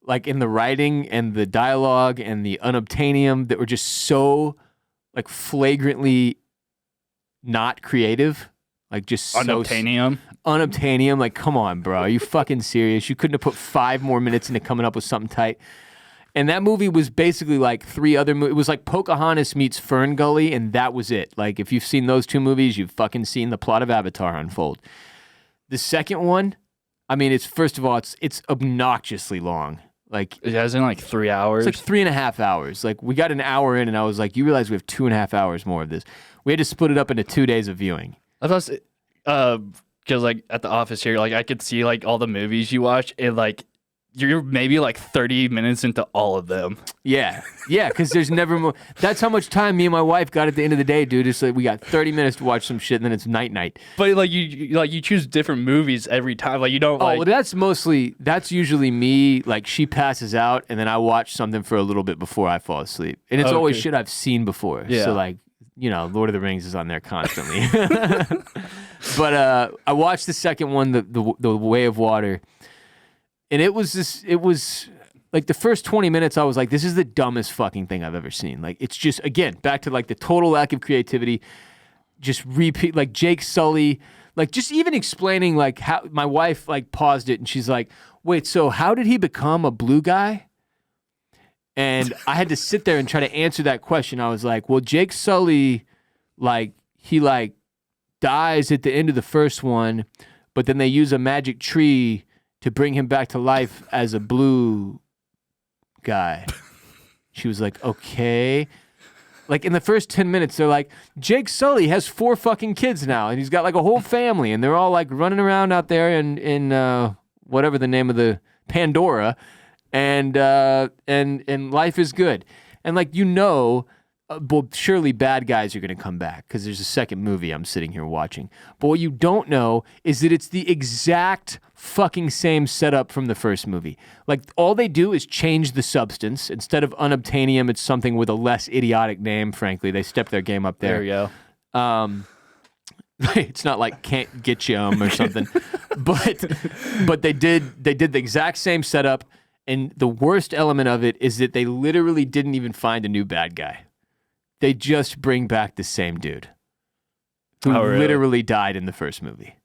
like in the writing and the dialogue and the unobtainium, that were just so like flagrantly not creative. Like just Unobtainium? Unobtainium. Like, come on, bro. Are you fucking serious? You couldn't have put 5 more minutes into coming up with something tight. And that movie was basically like 3 other movies. It was like Pocahontas meets Fern Gully, and that was it. Like, if you've seen those 2 movies, you've fucking seen the plot of Avatar unfold. The second one, I mean, it's obnoxiously long. Like, it has in like 3 hours. It's like 3.5 hours. Like, we got an hour in, and I was like, you realize we have 2.5 hours more of this. We had to split it up into 2 days of viewing. I thought, because like at the office here, like I could see like all the movies you watch, and like you're maybe like 30 minutes into all of them. Yeah, because there's never more. That's how much time me and my wife got at the end of the day, dude. It's like we got 30 minutes to watch some shit, and then it's night. But like you choose different movies every time. Like you don't. Well, that's usually me. Like she passes out, and then I watch something for a little bit before I fall asleep, and it's always shit I've seen before. Yeah. So like, Lord of the Rings is on there constantly. But I watched the second one, the Way of Water. And it was like the first 20 minutes, I was like, this is the dumbest fucking thing I've ever seen. Like, it's just, again, back to like the total lack of creativity. Just repeat, like Jake Sully, like just even explaining like how my wife like paused it and she's like, wait, so how did he become a blue guy? And I had to sit there and try to answer that question. I was like, well, Jake Sully, like, he like dies at the end of the first one, but then they use a magic tree to bring him back to life as a blue guy. She was like, okay. Like in the first 10 minutes, they're like, Jake Sully has 4 fucking kids now, and he's got like a whole family, and they're all like running around out there in whatever the name of the Pandora, and life is good. And like, well, surely bad guys are going to come back because there's a second movie I'm sitting here watching. But what you don't know is that it's the exact fucking same setup from the first movie. Like, all they do is change the substance. Instead of unobtainium, it's something with a less idiotic name, frankly. They step their game up there. There you go. It's not like can't get you or something. but they did the exact same setup, and the worst element of it is that they literally didn't even find a new bad guy. They just bring back the same dude who literally died in the first movie.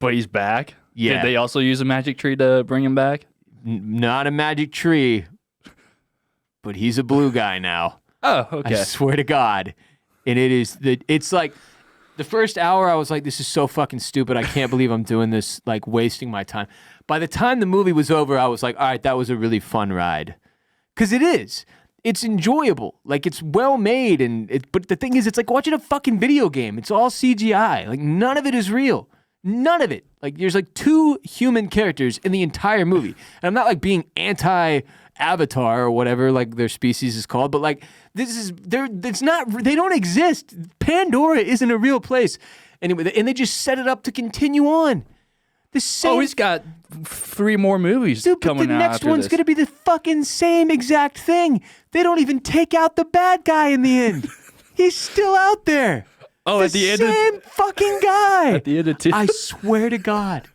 But he's back? Yeah. Did they also use a magic tree to bring him back? Not a magic tree, but he's a blue guy now. Oh, okay. I swear to God. And it's like the first hour I was like, this is so fucking stupid. I can't believe I'm doing this, like wasting my time. By the time the movie was over, I was like, all right, that was a really fun ride. Because it is. It's enjoyable. Like, it's well made, but the thing is, it's like watching a fucking video game. It's all CGI. Like, none of it is real. None of it. Like, there's like 2 human characters in the entire movie. And I'm not like being anti-Avatar or whatever, like their species is called, but like, they don't exist. Pandora isn't a real place. Anyway, and they just set it up to continue on. He's got 3 more movies coming out. The next one's going to be the fucking same exact thing. They don't even take out the bad guy in the end. He's still out there. Oh, at the end same fucking guy. At the end of 2. I swear to God.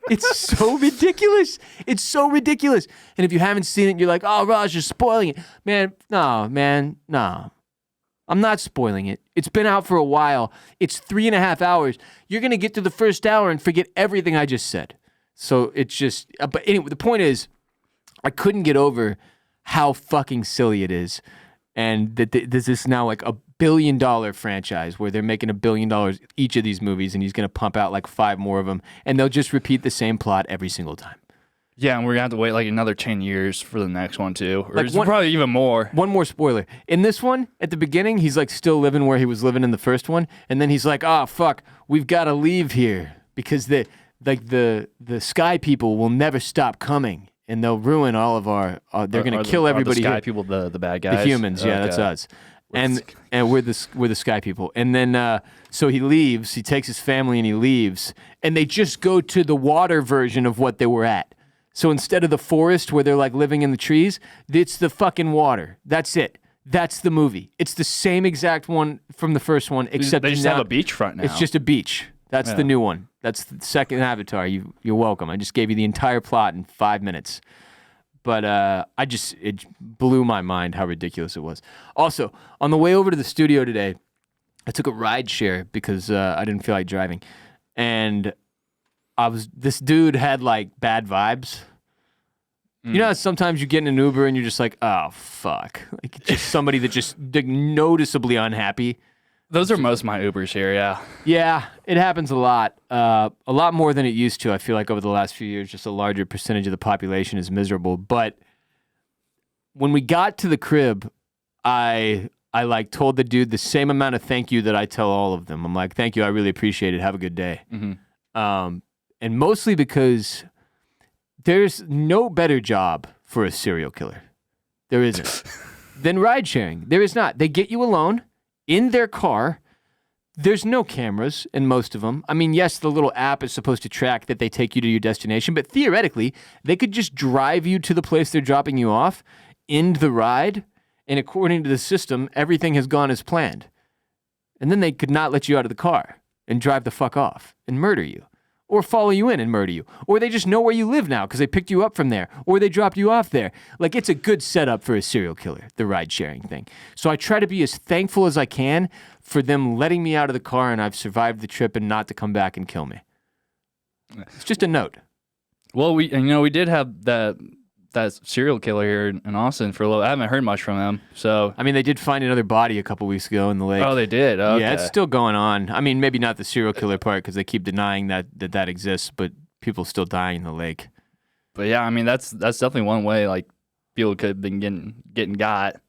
It's so ridiculous. It's so ridiculous. And if you haven't seen it, you're like, oh, Raj, you're spoiling it. Man, no. I'm not spoiling it. It's been out for a while. It's 3.5 hours. You're going to get to the first hour and forget everything I just said. So it's just, but anyway, the point is, I couldn't get over how fucking silly it is. And that this is now like $1 billion franchise where they're making $1 billion each of these movies, and he's going to pump out like 5 more of them. And they'll just repeat the same plot every single time. Yeah, and we're going to have to wait like another 10 years for the next one, too. Or Like probably even more. One more spoiler. In this one, at the beginning, he's like still living where he was living in the first one. And then he's like, oh, fuck, we've got to leave here because the sky people will never stop coming. And they'll ruin all of our, they're going to kill everybody the sky here. people, the bad guys? The humans, yeah, that's us. And we're the sky people. And then, so he leaves, he takes his family and he leaves. And they just go to the water version of what they were at. So instead of the forest where they're like living in the trees, it's the fucking water. That's it. That's the movie. It's the same exact one from the first one, except they just have a beachfront now. It's just a beach. That's the new one. That's the second Avatar. You're welcome. I just gave you the entire plot in 5 minutes. But it blew my mind how ridiculous it was. Also, on the way over to the studio today, I took a ride share because I didn't feel like driving. And this dude had like bad vibes. You know how sometimes you get in an Uber and you're just like, oh, fuck. Like just somebody that just noticeably unhappy. Those are most of my Ubers here, yeah. Yeah, it happens a lot more than it used to. I feel like over the last few years, just a larger percentage of the population is miserable. But when we got to the crib, I like told the dude the same amount of thank you that I tell all of them. I'm like, thank you, I really appreciate it. Have a good day. Mm-hmm. And mostly because there's no better job for a serial killer. There isn't. Than ride sharing. There is not. They get you alone in their car. There's no cameras in most of them. I mean, yes, the little app is supposed to track that they take you to your destination, but theoretically, they could just drive you to the place they're dropping you off, end the ride, and according to the system, everything has gone as planned. And then they could not let you out of the car and drive the fuck off and murder you. Or follow you in and murder you. Or they just know where you live now because they picked you up from there. Or they dropped you off there. Like, it's a good setup for a serial killer, the ride-sharing thing. So I try to be as thankful as I can for them letting me out of the car and I've survived the trip and not to come back and kill me. It's just a note. Well, we did have that that serial killer here in Austin for a little. I haven't heard much from him. So I mean, they did find another body a couple weeks ago in the lake. oh, they did. Okay. Yeah, it's still going on. I mean, maybe not the serial killer part because they keep denying that exists, but people still dying in the lake. But yeah, I mean that's definitely one way like people could have been getting got.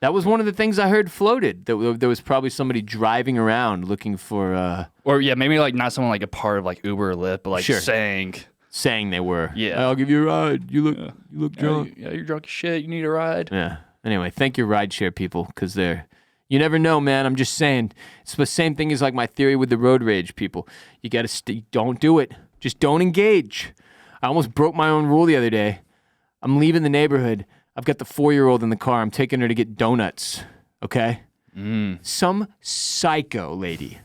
That was one of the things I heard floated. That there was probably somebody driving around looking for, Or yeah, maybe like not someone like a part of like Uber or Lyft, but like Sure. saying they were. Yeah. I'll give you a ride. You look drunk. Yeah, you're drunk as shit. You need a ride. Yeah. Anyway, thank your rideshare people because you never know, man. I'm just saying. It's the same thing as like my theory with the road rage people. You got to don't do it. Just don't engage. I almost broke my own rule the other day. I'm leaving the neighborhood. I've got the 4-year-old in the car. I'm taking her to get donuts. Okay? Some psycho lady.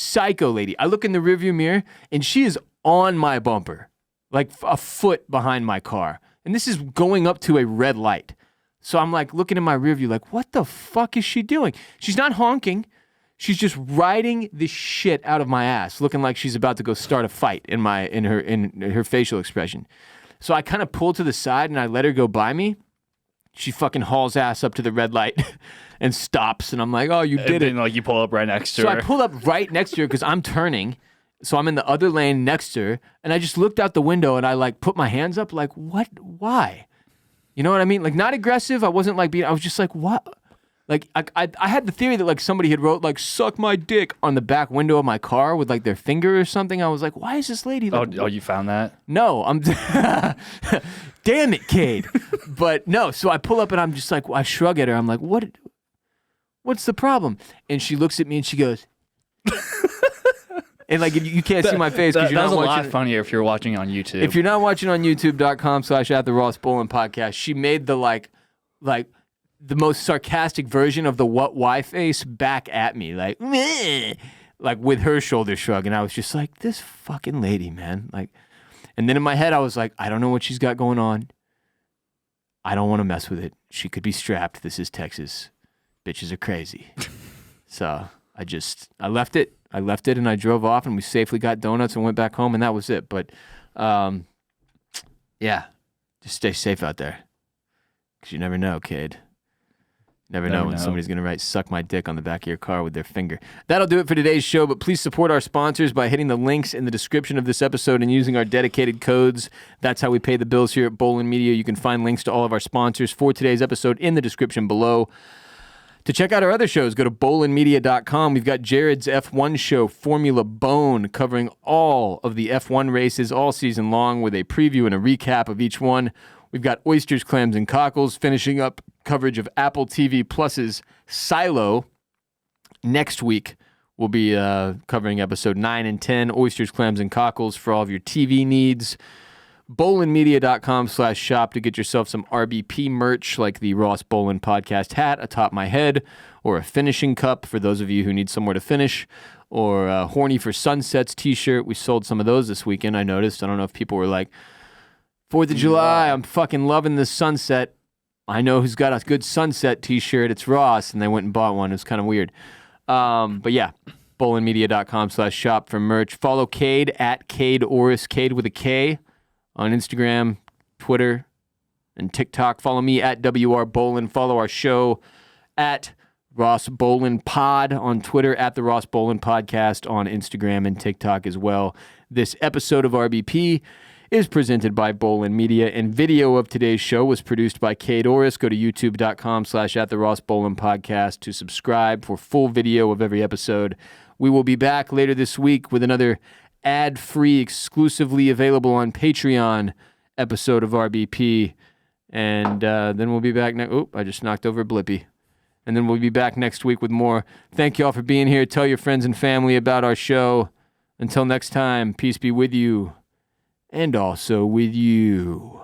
I look in the rearview mirror and she is on my bumper, like a foot behind my car. And this is going up to a red light. So I'm like looking in my rearview, like, what the fuck is she doing? She's not honking. She's just riding the shit out of my ass, looking like she's about to go start a fight in her facial expression. So I kind of pull to the side and I let her go by me. She fucking hauls ass up to the red light and stops. And I'm like, oh, you did it. And like you pull up right next to So her. I pulled up right next to her because I'm turning. So I'm in the other lane next to her. And I just looked out the window and I like put my hands up like, what? Why? You know what I mean? Like not aggressive. I wasn't like I was just like, what? Like I had the theory that like somebody had wrote like suck my dick on the back window of my car with like their finger or something. I was like, why is this lady? Like, oh, you found that? No, I'm damn it, Kade. But no, so I pull up and I'm just like, I shrug at her. I'm like, what's the problem? And she looks at me and she goes, and like you can't see my face because you're not watching. That was a lot funnier if you're watching on YouTube. If you're not watching on youtube.com/@the_Ross_Bolin_podcast, she made the like the most sarcastic version of the what why face back at me, like meh, like with her shoulder shrug, and I was just like, this fucking lady, man. Like, and then in my head I was like, I don't know what she's got going on. I don't want to mess with it. She could be strapped. This is Texas. Bitches are crazy. So I left it. And I drove off and we safely got donuts and went back home and that was it. But yeah, just stay safe out there. Because you never know, kid. Never know when somebody's going to write suck my dick on the back of your car with their finger. That'll do it for today's show, but please support our sponsors by hitting the links in the description of this episode and using our dedicated codes. That's how we pay the bills here at Bolin Media. You can find links to all of our sponsors for today's episode in the description below. To check out our other shows, go to bolinmedia.com. We've got Jared's F1 show, Formula Bone, covering all of the F1 races all season long with a preview and a recap of each one. We've got Oysters, Clams, and Cockles finishing up coverage of Apple TV Plus's Silo. Next week, we'll be covering episode 9 and 10, Oysters, Clams, and Cockles for all of your TV needs. BolinMedia.com/shop to get yourself some RBP merch like the Ross Bolin podcast hat atop my head, or a finishing cup for those of you who need somewhere to finish, or a Horny for Sunsets t-shirt. We sold some of those this weekend, I noticed. I don't know if people were like, 4th of July, I'm fucking loving this sunset. I know who's got a good sunset t-shirt. It's Ross, and they went and bought one. It was kind of weird. But yeah, BolinMedia.com/shop for merch. Follow Kade at Kade Orris, Kade with a K, on Instagram, Twitter, and TikTok. Follow me at WR Bolin. Follow our show at Ross Bolin Pod on Twitter, at the Ross Bolin Podcast on Instagram and TikTok as well. This episode of RBP is presented by Bolin Media, and video of today's show was produced by Kade Orris. Go to youtube.com/@the_Ross_Bolin_podcast to subscribe for full video of every episode. We will be back later this week with another ad-free, exclusively available on Patreon episode of RBP. And then we'll be back next... Oh, I just knocked over Blippy. And then we'll be back next week with more. Thank you all for being here. Tell your friends and family about our show. Until next time, peace be with you. And also with you.